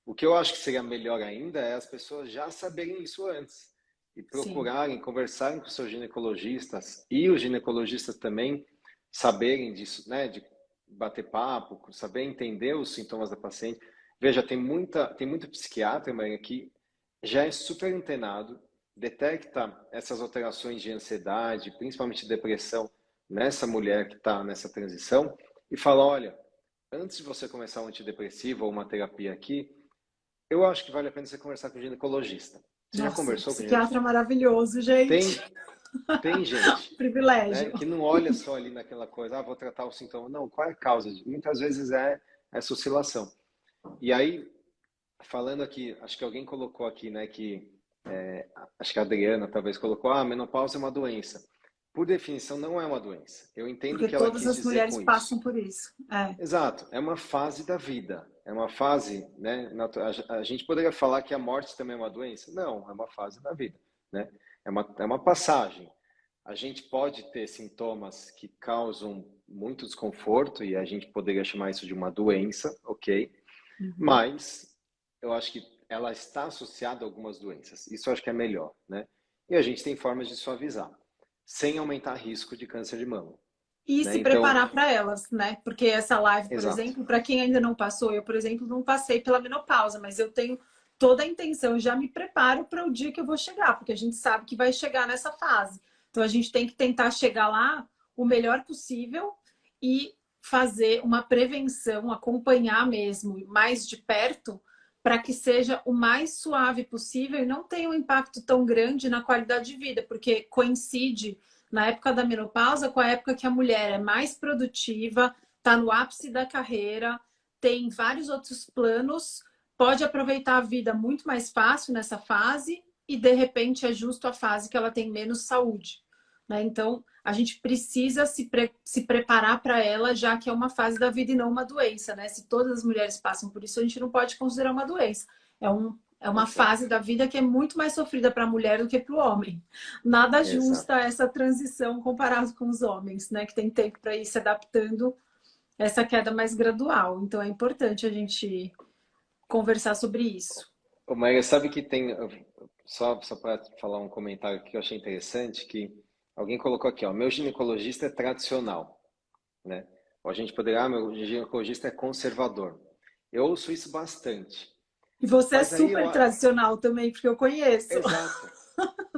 O que eu acho que seria melhor ainda é as pessoas já saberem isso antes e Sim. procurarem, conversarem com seus ginecologistas e os ginecologistas também saberem disso, né? De bater papo, saber entender os sintomas da paciente. Veja, tem muito psiquiatra, Maria, que já é super antenado, detecta essas alterações de ansiedade, principalmente depressão, nessa mulher que está nessa transição e fala, olha, antes de você começar um antidepressivo ou uma terapia aqui, eu acho que vale a pena você conversar com o ginecologista. Você já Nossa, conversou com o psiquiatra ginecologista? maravilhoso, gente. Tem, tem gente, né, Privilégio. que não olha só ali naquela coisa, ah, vou tratar o sintoma. Não, qual é a causa? Muitas vezes é essa oscilação. E aí, falando aqui, acho que alguém colocou aqui, né, que acho que a Adriana talvez colocou, ah, a menopausa é uma doença. Por definição, não é uma doença. Eu entendo o Porque que ela todas quis as dizer mulheres com passam isso. por isso. É. Exato, é uma fase da vida. É uma fase, né? A gente poderia falar que a morte também é uma doença? Não, é uma fase da vida, né? É uma passagem. A gente pode ter sintomas que causam muito desconforto e a gente poderia chamar isso de uma doença, ok? Uhum. Mas eu acho que ela está associada a algumas doenças. Isso eu acho que é melhor, né? E a gente tem formas de suavizar, sem aumentar risco de câncer de mama, E né? se Então, preparar para elas, né? Porque essa live, por exato. exemplo, para quem ainda não passou, eu, por exemplo, não passei pela menopausa, mas eu tenho toda a intenção, eu já me preparo para o dia que eu vou chegar, porque a gente sabe que vai chegar nessa fase. Então a gente tem que tentar chegar lá o melhor possível e fazer uma prevenção, acompanhar mesmo mais de perto, para que seja o mais suave possível e não tenha um impacto tão grande na qualidade de vida, porque coincide na época da menopausa com a época que a mulher é mais produtiva, está no ápice da carreira, tem vários outros planos, pode aproveitar a vida muito mais fácil nessa fase e de repente é justo a fase que ela tem menos saúde. Né? Então, a gente precisa se preparar para ela, já que é uma fase da vida e não uma doença. Né? Se todas as mulheres passam por isso, a gente não pode considerar uma doença. É uma Exato, fase da vida que é muito mais sofrida para a mulher do que para o homem. Nada justa exato. essa transição comparado com os homens, né? Que tem tempo para ir se adaptando a essa queda mais gradual. Então é importante a gente conversar sobre isso. Ô, Maria, sabe que tem, só para falar um comentário que eu achei interessante, que alguém colocou aqui, ó, meu ginecologista é tradicional, né? Ou a gente poderia, ah, meu ginecologista é conservador. Eu ouço isso bastante. E você é Mas aí, super tradicional também, porque eu conheço, exato.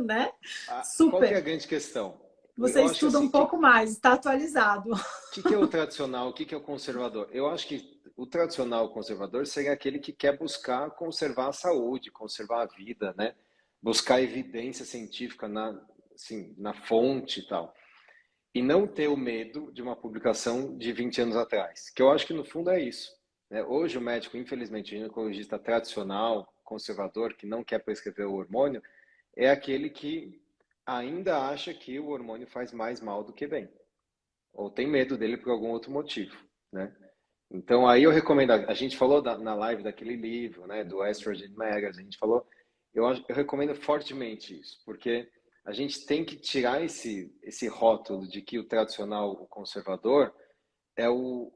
né? Qual que é a Super. grande questão? Você Eu acho estuda assim, um pouco mais, está atualizado. que é o tradicional, o que é o conservador? Eu acho que o tradicional conservador seria aquele que quer buscar conservar a saúde, conservar a vida, né? Buscar evidência científica assim, na fonte e tal. E não ter o medo de uma publicação de 20 anos atrás, que eu acho que no fundo é isso. Né? Hoje o médico, infelizmente, o ginecologista tradicional, conservador, que não quer prescrever o hormônio, é aquele que ainda acha que o hormônio faz mais mal do que bem ou tem medo dele por algum outro motivo, né? Então aí eu recomendo, a gente falou na live daquele livro, né, do Estrogen Magazine, a gente falou, eu recomendo fortemente isso, porque a gente tem que tirar esse rótulo de que o tradicional, o conservador, é o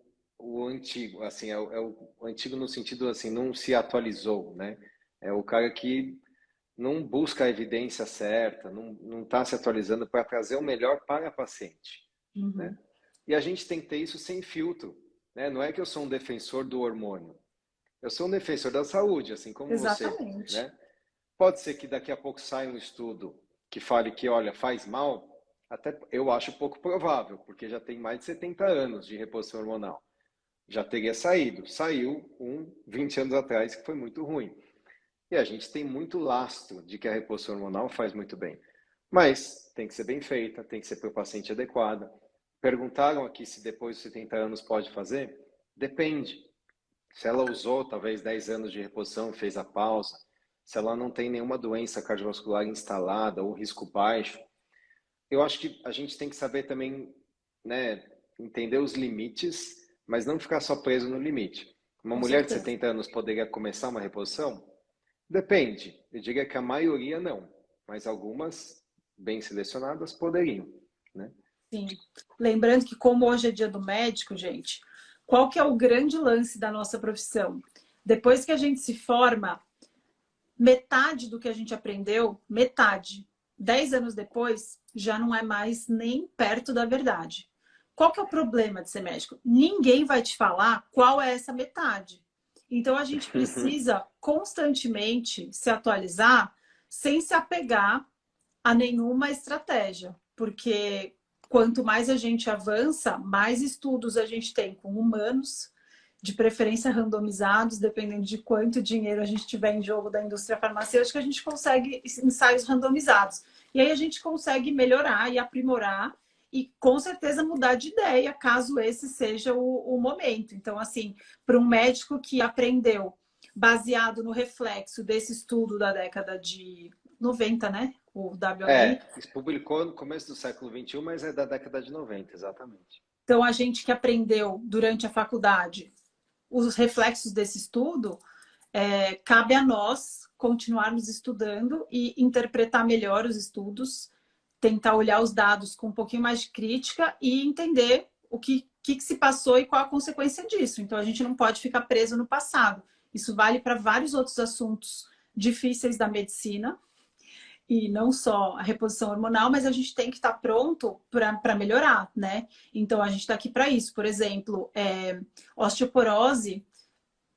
antigo, assim, é o antigo no sentido assim, não se atualizou, né? É o cara que não busca a evidência certa, não está se atualizando para trazer o melhor para a paciente, né? Uhum. E a gente tem que ter isso sem filtro, né? Não é que eu sou um defensor do hormônio. Eu sou um defensor da saúde, assim como você, Exatamente. né? Pode ser que daqui a pouco saia um estudo que fale que, olha, faz mal. Até eu acho pouco provável, porque já tem mais de 70 anos de reposição hormonal. Já teria saído. Saiu 20 anos atrás, que foi muito ruim. E a gente tem muito lastro de que a reposição hormonal faz muito bem. Mas tem que ser bem feita, tem que ser para o paciente adequada. Perguntaram aqui se depois dos 70 anos pode fazer? Depende. Se ela usou talvez 10 anos de reposição e fez a pausa, se ela não tem nenhuma doença cardiovascular instalada ou risco baixo, eu acho que a gente tem que saber também, né, entender os limites, mas não ficar só preso no limite. Uma Com mulher de certeza. 70 anos poderia começar uma reposição? Depende. Eu diria que a maioria não, mas algumas bem selecionadas poderiam, né? Sim. Lembrando que como hoje é dia do médico, gente, qual que é o grande lance da nossa profissão? Depois que a gente se forma, metade do que a gente aprendeu, metade, 10 anos depois, já não é mais nem perto da verdade. Qual que é o problema de ser médico? Ninguém vai te falar qual é essa metade. Então a gente precisa constantemente se atualizar sem se apegar a nenhuma estratégia, porque quanto mais a gente avança, mais estudos a gente tem com humanos, de preferência randomizados, dependendo de quanto dinheiro a gente tiver em jogo da indústria farmacêutica, a gente consegue ensaios randomizados. E aí a gente consegue melhorar e aprimorar e com certeza mudar de ideia, caso esse seja o momento. Então, assim, para um médico que aprendeu baseado no reflexo desse estudo da década de 90, né? O WHI. Isso publicou no começo do século XXI, mas é da década de 90, exatamente. Então, a gente que aprendeu durante a faculdade os reflexos desse estudo, cabe a nós continuarmos estudando e interpretar melhor os estudos, tentar olhar os dados com um pouquinho mais de crítica e entender o que se passou e qual a consequência disso. Então, a gente não pode ficar preso no passado. Isso vale para vários outros assuntos difíceis da medicina, e não só a reposição hormonal, mas a gente tem que estar pronto para melhorar, né? Então, a gente está aqui para isso. Por exemplo, osteoporose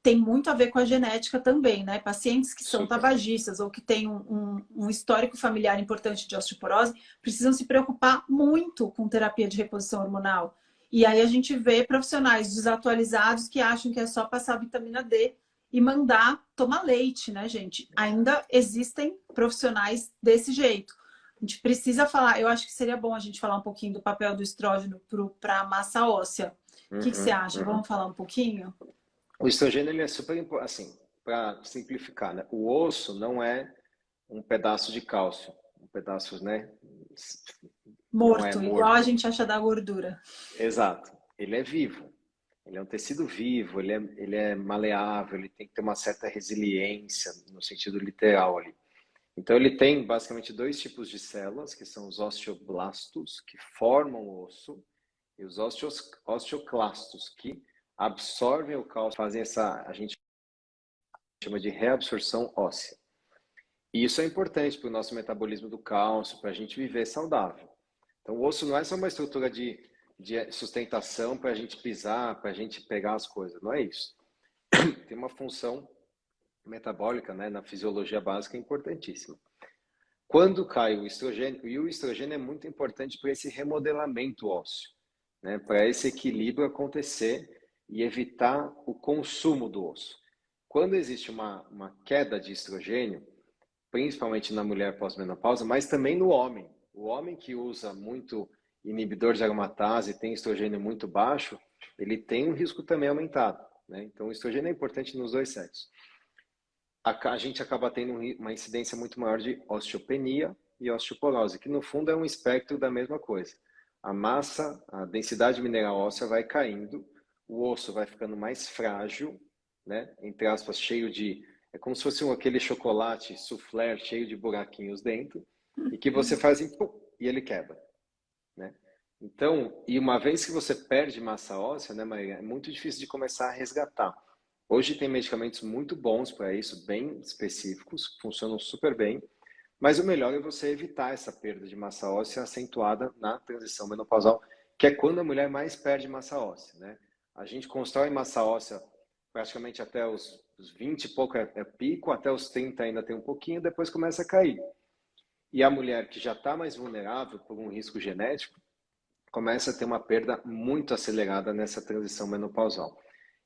tem muito a ver com a genética também, né? Pacientes que são tabagistas ou que têm um histórico familiar importante de osteoporose precisam se preocupar muito com terapia de reposição hormonal. E aí a gente vê profissionais desatualizados que acham que é só passar vitamina D e mandar tomar leite, né, gente? Ainda existem profissionais desse jeito. A gente precisa falar, eu acho que seria bom a gente falar um pouquinho do papel do estrógeno para a massa óssea. O que você acha? Vamos falar um pouquinho? O estrogênio ele é super importante, assim, para simplificar, né? O osso não é um pedaço de cálcio, um pedaço, né? Morto, igual a gente acha da gordura. Exato. Ele é vivo. Ele é um tecido vivo, ele é maleável, ele tem que ter uma certa resiliência no sentido literal ali. Então ele tem basicamente dois tipos de células, que são os osteoblastos, que formam o osso, e os osteoclastos, que absorvem o cálcio, fazem a gente chama de reabsorção óssea. E isso é importante para o nosso metabolismo do cálcio, para a gente viver saudável. Então o osso não é só uma estrutura de sustentação para a gente pisar, para a gente pegar as coisas, não é isso. Tem uma função metabólica, né, na fisiologia básica importantíssima. Quando cai o estrogênio, e o estrogênio é muito importante para esse remodelamento ósseo, né, para esse equilíbrio acontecer e evitar o consumo do osso. Quando existe uma queda de estrogênio, principalmente na mulher pós-menopausa, mas também no homem. O homem que usa muito inibidor de aromatase e tem estrogênio muito baixo, ele tem um risco também aumentado, né? Então, o estrogênio é importante nos dois sexos. A gente acaba tendo uma incidência muito maior de osteopenia e osteoporose, que no fundo é um espectro da mesma coisa. A massa, a densidade mineral óssea vai caindo, o osso vai ficando mais frágil, né? Entre aspas, cheio de... É como se fosse aquele chocolate soufflé cheio de buraquinhos dentro, e que você faz assim, pum, e ele quebra, né? Então, e uma vez que você perde massa óssea, né, Maria, é muito difícil de começar a resgatar. Hoje tem medicamentos muito bons para isso, bem específicos, funcionam super bem, mas o melhor é você evitar essa perda de massa óssea acentuada na transição menopausal, que é quando a mulher mais perde massa óssea, né? A gente constrói massa óssea praticamente até os 20 e pouco é pico, até os 30 ainda tem um pouquinho, depois começa a cair. E a mulher que já está mais vulnerável por um risco genético, começa a ter uma perda muito acelerada nessa transição menopausal.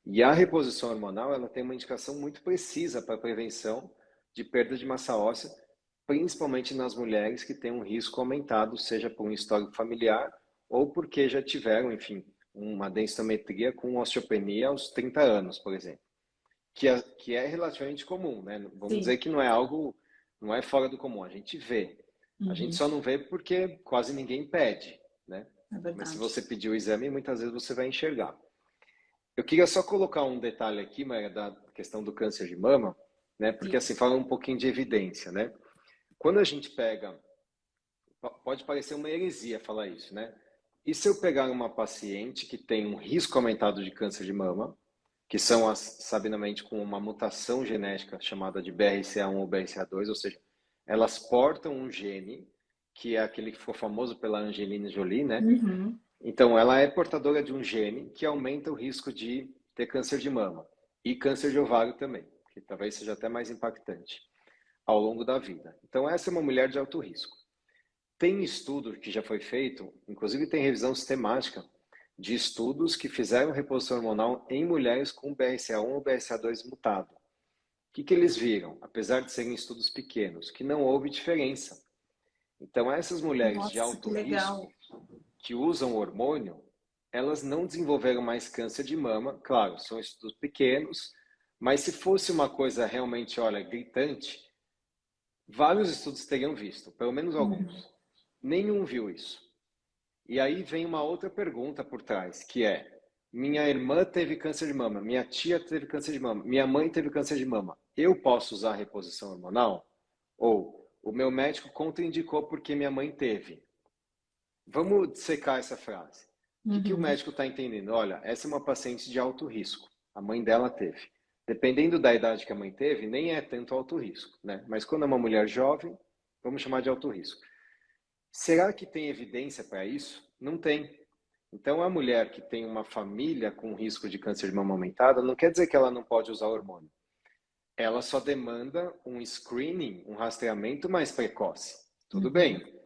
E a reposição hormonal, ela tem uma indicação muito precisa para a prevenção de perda de massa óssea, principalmente nas mulheres que têm um risco aumentado, seja por um histórico familiar ou porque já tiveram, enfim, uma densitometria com osteopenia aos 30 anos, por exemplo. Que é relativamente comum, né? Vamos dizer que não é algo, não é fora do comum, a gente vê. A gente só não vê porque quase ninguém pede, né? Mas se você pedir o exame, muitas vezes você vai enxergar. Eu queria só colocar um detalhe aqui, Maria, da questão do câncer de mama. né? Porque assim, fala um pouquinho de evidência, né? Quando a gente pega, pode parecer uma heresia falar isso, né? E se eu pegar uma paciente que tem um risco aumentado de câncer de mama, que são as, sabidamente, com uma mutação genética chamada de BRCA1 ou BRCA2, ou seja, elas portam um gene, que é aquele que ficou famoso pela Angelina Jolie, né? Uhum. Então, ela é portadora de um gene que aumenta o risco de ter câncer de mama e câncer de ovário também, que talvez seja até mais impactante ao longo da vida. Então, essa é uma mulher de alto risco. Tem estudo que já foi feito, inclusive tem revisão sistemática de estudos que fizeram reposição hormonal em mulheres com BRCA1 ou BRCA2 mutado. O que eles viram? Apesar de serem estudos pequenos, que não houve diferença. Então, essas mulheres de Nossa, que alto legal. risco que usam hormônio, elas não desenvolveram mais câncer de mama. Claro, são estudos pequenos, mas se fosse uma coisa realmente, olha, gritante, vários estudos teriam visto, pelo menos Uhum. alguns. Nenhum viu isso. E aí vem uma outra pergunta por trás, que é: minha irmã teve câncer de mama, minha tia teve câncer de mama, minha mãe teve câncer de mama. Eu posso usar reposição hormonal? Ou o meu médico contraindicou porque minha mãe teve? Vamos dissecar essa frase. O que o Uhum. médico está entendendo? Olha, essa é uma paciente de alto risco. A mãe dela teve. Dependendo da idade que a mãe teve, nem é tanto alto risco, né? Mas quando é uma mulher jovem, vamos chamar de alto risco. Será que tem evidência para isso? Não tem. Então, a mulher que tem uma família com risco de câncer de mama aumentada, não quer dizer que ela não pode usar hormônio. Ela só demanda um screening, um rastreamento mais precoce. Tudo Uhum. bem.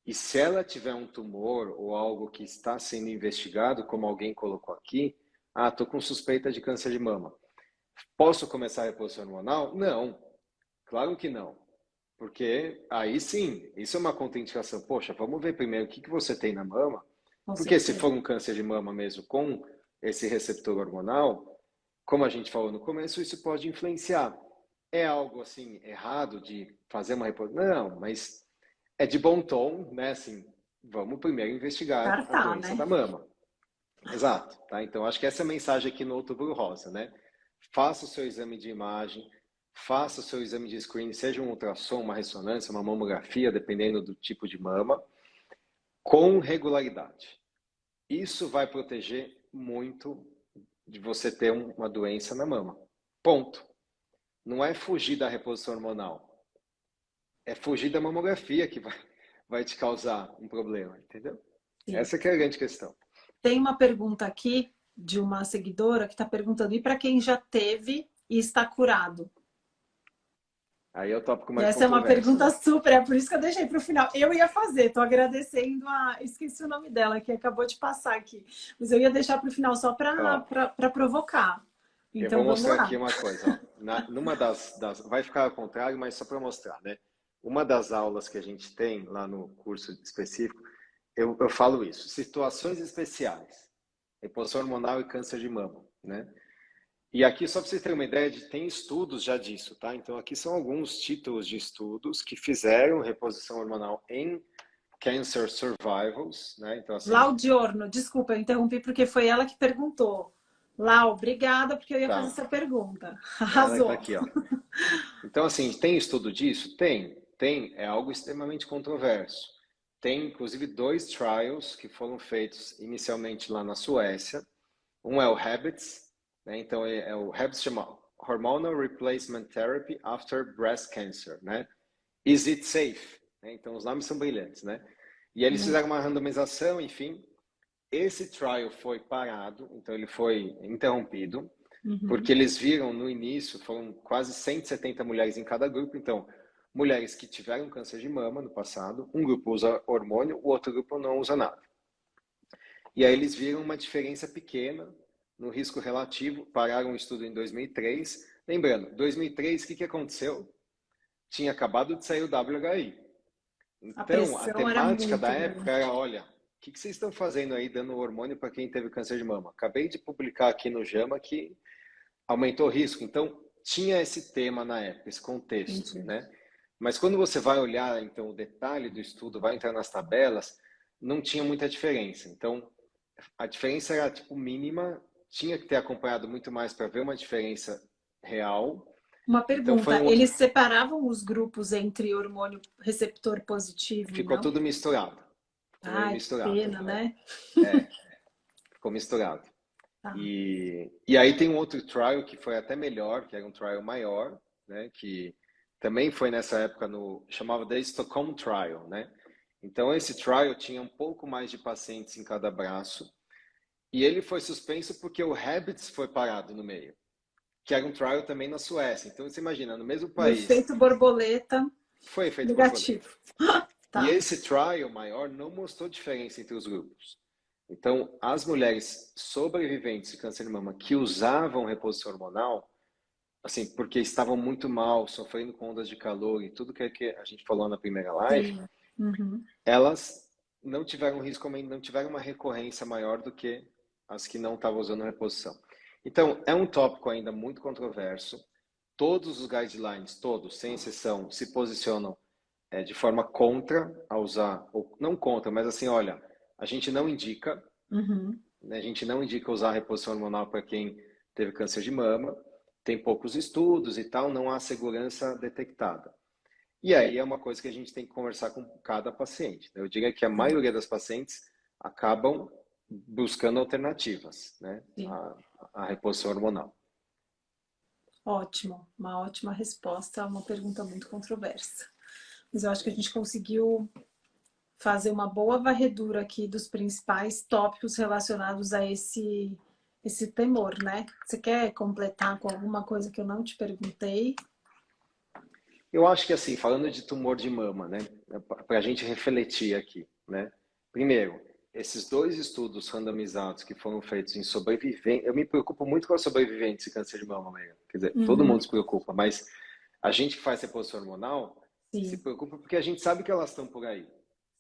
E se ela tiver um tumor ou algo que está sendo investigado, como alguém colocou aqui, estou com suspeita de câncer de mama. Posso começar a reposição hormonal? Não, claro que não. Porque aí sim, isso é uma contraindicação. Poxa, vamos ver primeiro o que você tem na mama. Com Porque se certeza. for um câncer de mama mesmo com esse receptor hormonal, como a gente falou no começo, isso pode influenciar. É algo assim errado de fazer uma reposição? Não, mas é de bom tom, né? Assim, vamos primeiro investigar a Cartá, doença né? da mama. Exato, tá? Então acho que essa é a mensagem aqui no Outubro Rosa, né? Faça o seu exame de imagem, faça o seu exame de screening, seja um ultrassom, uma ressonância, uma mamografia, dependendo do tipo de mama, com regularidade. Isso vai proteger muito de você ter uma doença na mama. Ponto. Não é fugir da reposição hormonal, é fugir da mamografia que vai te causar um problema, entendeu? Sim. Essa que é a grande questão. Tem uma pergunta aqui de uma seguidora que está perguntando: e para quem já teve e está curado? Aí é o tópico E mais essa é uma controverso, pergunta né? super, é por isso que eu deixei para o final. Eu ia fazer, estou agradecendo a. Esqueci o nome dela, que acabou de passar aqui. Mas eu ia deixar para o final só Ó, para provocar. eu Então vou vamos mostrar aqui lá. uma coisa, ó. Numa vai ficar ao contrário, mas só para mostrar, né? Uma das aulas que a gente tem lá no curso específico, eu falo isso. Situações especiais, reposição hormonal e câncer de mama, né? E aqui, só para vocês terem uma ideia, tem estudos já disso, tá? Então, aqui são alguns títulos de estudos que fizeram reposição hormonal em cancer survivals, né? Então, assim, Lau Diorno, desculpa, eu interrompi porque foi ela que perguntou. Lau, obrigada, porque eu ia fazer tá. essa pergunta. Ela está Arrasou. aqui, ó. Então, assim, tem estudo disso? Tem. É algo extremamente controverso. Tem, inclusive, dois trials que foram feitos inicialmente lá na Suécia. Um é o HABITS, né? Então, o HABITS chama Hormonal Replacement Therapy After Breast Cancer, né? Is it safe? Né? Então, os nomes são brilhantes, né? E eles fizeram uma randomização, enfim. Esse trial foi parado, então ele foi interrompido, Uhum. porque eles viram no início, foram quase 170 mulheres em cada grupo, então, mulheres que tiveram câncer de mama no passado, um grupo usa hormônio, o outro grupo não usa nada. E aí eles viram uma diferença pequena no risco relativo, pararam o estudo em 2003. Lembrando, 2003, o que aconteceu? Tinha acabado de sair o WHI. A Então, a pressão era temática da muito época grande. era, olha, o que vocês estão fazendo aí dando hormônio para quem teve câncer de mama? Acabei de publicar aqui no JAMA que aumentou o risco. Então, tinha esse tema na época, esse contexto, Entendi. né? Mas quando você vai olhar, então, o detalhe do estudo, vai entrar nas tabelas, não tinha muita diferença. Então, a diferença era, tipo, mínima, tinha que ter acompanhado muito mais para ver uma diferença real, Uma Então foi pergunta, eles separavam os grupos entre hormônio receptor positivo e ficou não? tudo misturado. Ficou meio Ai, que misturado. pena, né? É, ficou misturado. Tá. E aí tem um outro trial que foi até melhor, que era um trial maior, né? Que também foi nessa época chamava de Stockholm Trial, né? Então esse trial tinha um pouco mais de pacientes em cada braço e ele foi suspenso porque o Habits foi parado no meio, que era um trial também na Suécia. Então você imagina, no mesmo O país efeito borboleta foi feito borboleta. negativo. E Tá. esse trial maior não mostrou diferença entre os grupos. Então, as mulheres sobreviventes de câncer de mama que usavam reposição hormonal, assim, porque estavam muito mal, sofrendo com ondas de calor e tudo que a gente falou na primeira live, Sim. Uhum. elas não tiveram risco, não tiveram uma recorrência maior do que as que não estavam usando reposição. Então, é um tópico ainda muito controverso. Todos os guidelines, todos, sem exceção, se posicionam de forma contra a usar, ou não contra, mas assim, olha, a gente não indica, Uhum. né, a gente não indica usar reposição hormonal para quem teve câncer de mama, tem poucos estudos e tal, não há segurança detectada. E aí é uma coisa que a gente tem que conversar com cada paciente. Eu diria que a maioria das pacientes acabam buscando alternativas, né, Sim. à reposição hormonal. Ótimo. Uma ótima resposta a uma pergunta muito controversa. Mas eu acho que a gente conseguiu fazer uma boa varredura aqui dos principais tópicos relacionados a esse temor, né? Você quer completar com alguma coisa que eu não te perguntei? Eu acho que assim, falando de tumor de mama, né, para a gente refletir aqui, né, primeiro, esses dois estudos randomizados que foram feitos em sobreviventes, eu me preocupo muito com a sobreviventes de câncer de mama, Megan. Quer dizer, todo Uhum. mundo se preocupa, mas a gente que faz reposição hormonal se Sim. preocupa porque a gente sabe que elas estão por aí.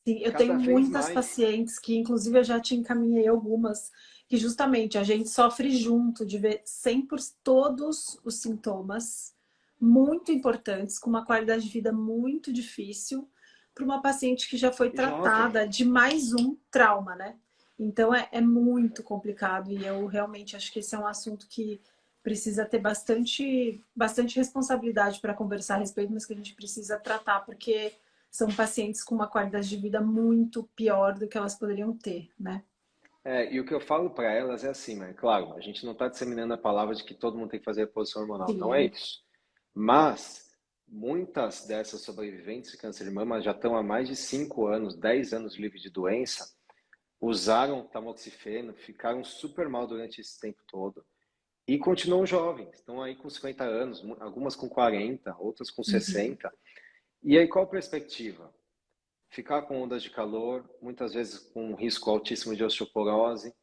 Sim, E eu tenho cada vez muitas mais. pacientes que, inclusive, eu já te encaminhei algumas, que justamente a gente sofre junto de ver sempre todos os sintomas muito importantes, com uma qualidade de vida muito difícil, para uma paciente que já foi Jovem. tratada de mais um trauma, né? Então é muito complicado e eu realmente acho que esse é um assunto que precisa ter bastante responsabilidade para conversar a respeito, mas que a gente precisa tratar, porque são pacientes com uma qualidade de vida muito pior do que elas poderiam ter, né? E o que eu falo para elas é assim, né? Claro, a gente não está disseminando a palavra de que todo mundo tem que fazer reposição hormonal, não é Sim. isso. Mas muitas dessas sobreviventes de câncer de mama já estão há mais de 5 anos, 10 anos livres de doença, usaram tamoxifeno, ficaram super mal durante esse tempo todo e continuam jovens, estão aí com 50 anos, algumas com 40, outras com Uhum. 60. E aí qual a perspectiva? Ficar com ondas de calor, muitas vezes com um risco altíssimo de osteoporose,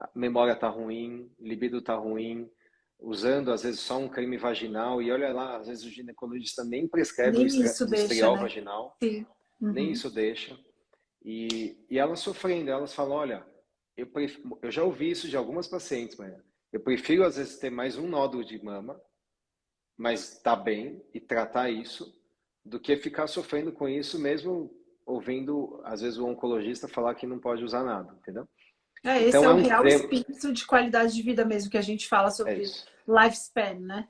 a memória está ruim, libido está ruim, usando às vezes só um creme vaginal e olha lá, às vezes o ginecologista nem prescreve Nem isso o deixa, estriol né? vaginal, Sim. nem Uhum. isso deixa. E elas sofrendo, elas falam, olha, eu já ouvi isso de algumas pacientes, mas eu prefiro às vezes ter mais um nódulo de mama, mas tá bem e tratar isso, do que ficar sofrendo com isso mesmo ouvindo às vezes o oncologista falar que não pode usar nada, entendeu? Esse Então é é o um real tema, espírito de qualidade de vida mesmo que a gente fala é sobre isso, lifespan, né?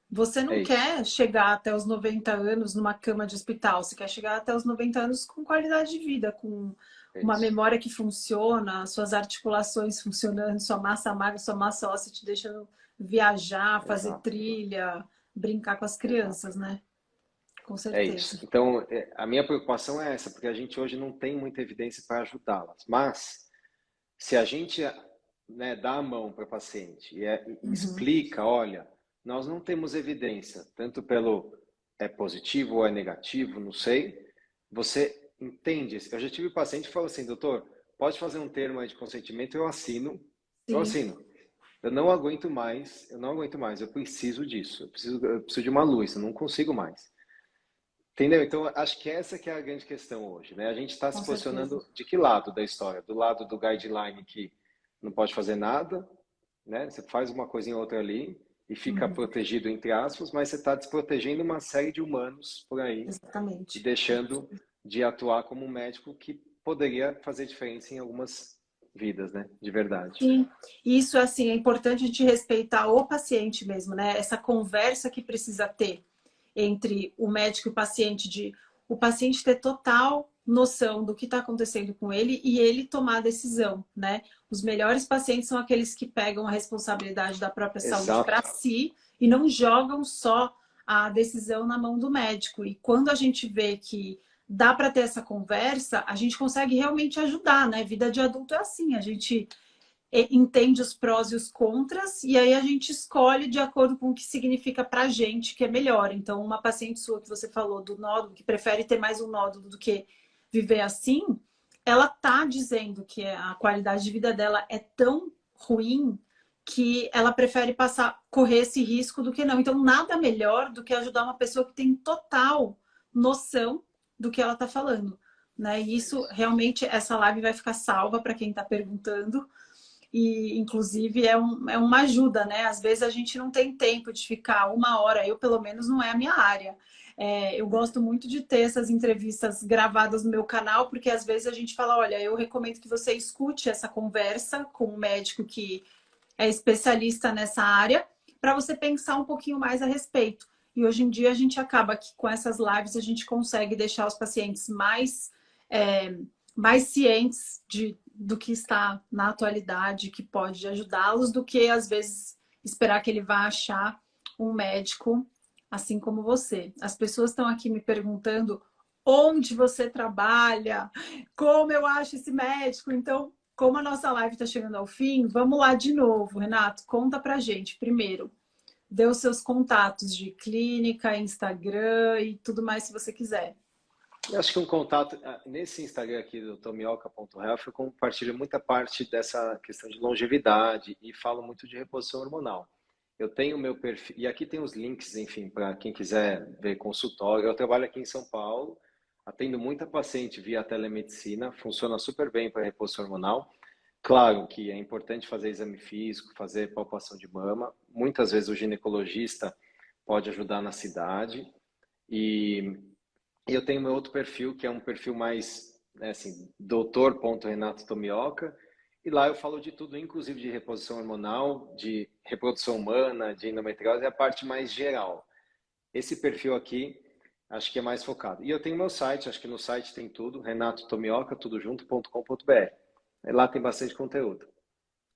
Você é não isso, quer chegar até os 90 anos numa cama de hospital, você quer chegar até os 90 anos com qualidade de vida, com é uma isso. memória que funciona, suas articulações funcionando, sua massa magra, sua massa óssea te deixando viajar, fazer Exato, trilha, brincar com as exato. crianças, né? Com É isso. certeza. Então, a minha preocupação é essa, porque a gente hoje não tem muita evidência para ajudá-las. Mas, se a gente, né, dá a mão para o paciente e Uhum. explica, olha, nós não temos evidência, tanto pelo é positivo ou é negativo, não sei, você entende. Eu já tive paciente que falou assim, doutor, pode fazer um termo aí de consentimento, eu Sim, assino. Eu não aguento mais, eu não aguento mais, eu preciso disso, eu preciso de uma luz, eu não consigo mais. Entendeu? Então, acho que essa que é a grande questão hoje, né? A gente está com se certeza. posicionando de que lado da história? Do lado do guideline que não pode fazer nada, né? Você faz uma coisinha ou outra ali e fica Uhum. protegido, entre aspas, mas você está desprotegendo uma série de humanos por aí e Exatamente. deixando de atuar como um médico que poderia fazer diferença em vidas, né? De verdade. Sim, isso assim, é importante a gente respeitar o paciente mesmo, né? Essa conversa que precisa ter entre o médico e o paciente, de o paciente ter total noção do que está acontecendo com ele e ele tomar a decisão, né? Os melhores pacientes são aqueles que pegam a responsabilidade da própria saúde para Exato. si e não jogam só a decisão na mão do médico. E quando a gente vê que dá para ter essa conversa, a gente consegue realmente ajudar, né? Vida de adulto é assim, a gente entende os prós e os contras, e aí a gente escolhe de acordo com o que significa pra gente que é melhor. Então, uma paciente sua que você falou do nódulo, que prefere ter mais um nódulo do que viver assim, ela tá dizendo que a qualidade de vida dela é tão ruim que ela prefere correr esse risco do que não. Então, nada melhor do que ajudar uma pessoa que tem total noção do que ela tá falando, né? E isso, realmente, essa live vai ficar salva para quem está perguntando. E, inclusive, é uma ajuda, né? Às vezes a gente não tem tempo de ficar uma hora, eu, pelo menos, não é a minha área. Eu gosto muito de ter essas entrevistas gravadas no meu canal, porque às vezes a gente fala, olha, eu recomendo que você escute essa conversa com um médico que é especialista nessa área, para você pensar um pouquinho mais a respeito. E hoje em dia a gente acaba que com essas lives a gente consegue deixar os pacientes mais cientes do que está na atualidade, que pode ajudá-los, do que às vezes esperar que ele vá achar um médico assim como você. As pessoas estão aqui me perguntando onde você trabalha, como eu acho esse médico. Então, como a nossa live está chegando ao fim, vamos lá de novo, Renato. Conta pra gente primeiro. Dê os seus contatos de clínica, Instagram e tudo mais se você quiser. Eu acho que um contato nesse Instagram aqui do tomioka.health, eu compartilho muita parte dessa questão de longevidade e falo muito de reposição hormonal. Eu tenho o meu perfil, e aqui tem os links, enfim, para quem quiser ver consultório. Eu trabalho aqui em São Paulo, atendo muita paciente via telemedicina, funciona super bem para reposição hormonal. Claro que é importante fazer exame físico, fazer palpação de mama. Muitas vezes o ginecologista pode ajudar na cidade. E eu tenho meu outro perfil, que é um perfil mais, né, assim, doutor.renato Tomioka, e lá eu falo de tudo, inclusive de reposição hormonal, de reprodução humana, de endometriose, é a parte mais geral. Esse perfil aqui, acho que é mais focado. E eu tenho meu site, acho que no site tem tudo, renatotomioka, tudo junto.com.br. Lá tem bastante conteúdo.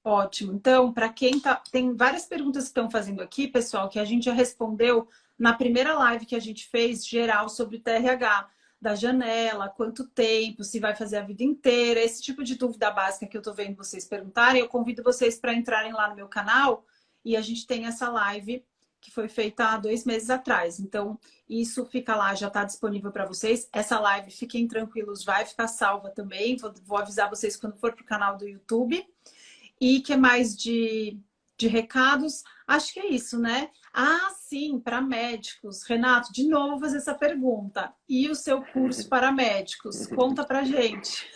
Ótimo. Então, para quem tem várias perguntas que estão fazendo aqui, pessoal, que a gente já respondeu na primeira live que a gente fez, geral, sobre o TRH, da janela, quanto tempo, se vai fazer a vida inteira, esse tipo de dúvida básica que eu estou vendo vocês perguntarem. Eu convido vocês para entrarem lá no meu canal e a gente tem essa live que foi feita há 2 meses atrás. Então, isso fica lá, já está disponível para vocês. Essa live, fiquem tranquilos, vai ficar salva também. Vou avisar vocês quando for para o canal do YouTube. E que mais de recados? Acho que é isso, né? Ah, sim, para médicos. Renato, de novo vou fazer essa pergunta. E o seu curso para médicos? Conta pra gente.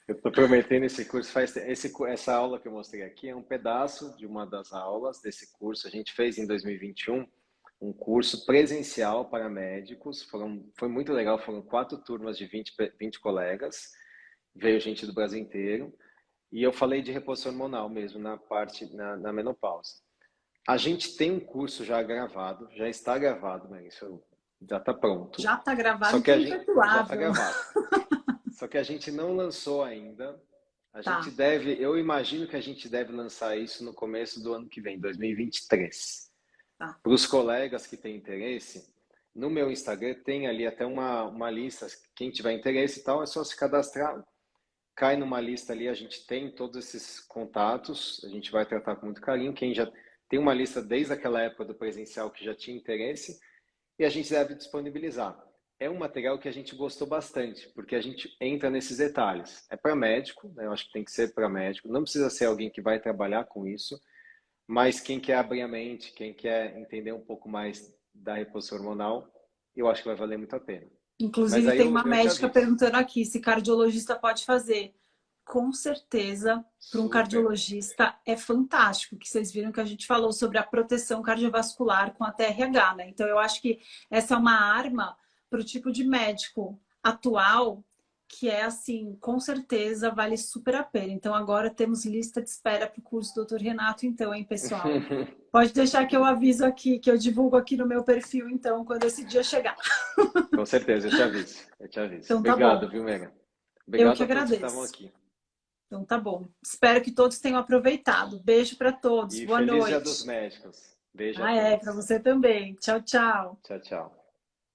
Eu estou prometendo esse curso, essa aula que eu mostrei aqui é um pedaço de uma das aulas desse curso. A gente fez em 2021 um curso presencial para médicos. Foi muito legal, foram 4 turmas de 20 colegas, veio gente do Brasil inteiro. E eu falei de reposição hormonal mesmo, na menopausa. A gente tem um curso já gravado, já está gravado, né? Isso já está pronto. Já está gravado, Só que a gente já está imperdoável. gravado. Só que a gente não lançou ainda. Tá. Eu imagino que a gente deve lançar isso no começo do ano que vem, 2023. Tá. Para os colegas que têm interesse, no meu Instagram tem ali até uma lista, quem tiver interesse e tal, é só se cadastrar. Cai numa lista ali, a gente tem todos esses contatos, a gente vai tratar com muito carinho. Quem já tem uma lista desde aquela época do presencial que já tinha interesse, e a gente deve disponibilizar. É um material que a gente gostou bastante, porque a gente entra nesses detalhes. É para médico, né? Eu acho que tem que ser para médico, não precisa ser alguém que vai trabalhar com isso, mas quem quer abrir a mente, quem quer entender um pouco mais da reposição hormonal, eu acho que vai valer muito a pena. Mas Inclusive, aí tem uma eu te médica aviso. perguntando aqui se cardiologista pode fazer. Com certeza, para um Super. cardiologista é fantástico, que vocês viram que a gente falou sobre a proteção cardiovascular com a TRH, né? Então, eu acho que essa é uma arma para o tipo de médico atual que é assim, com certeza vale super a pena. Então agora temos lista de espera para o curso do Dr. Renato, então, hein, pessoal? Pode deixar que eu aviso aqui, que eu divulgo aqui no meu perfil, então, quando esse dia chegar. Com certeza, eu te aviso. Eu te aviso. Então tá Obrigado, bom. viu, Megan? Eu que Obrigado a todos que estavam agradeço. aqui. Então tá bom. Espero que todos tenham aproveitado. Beijo para todos. E Boa feliz Dia dos noite. Médicos. Beijo a Ah, é, para todos. você também. Tchau, tchau. Tchau, tchau.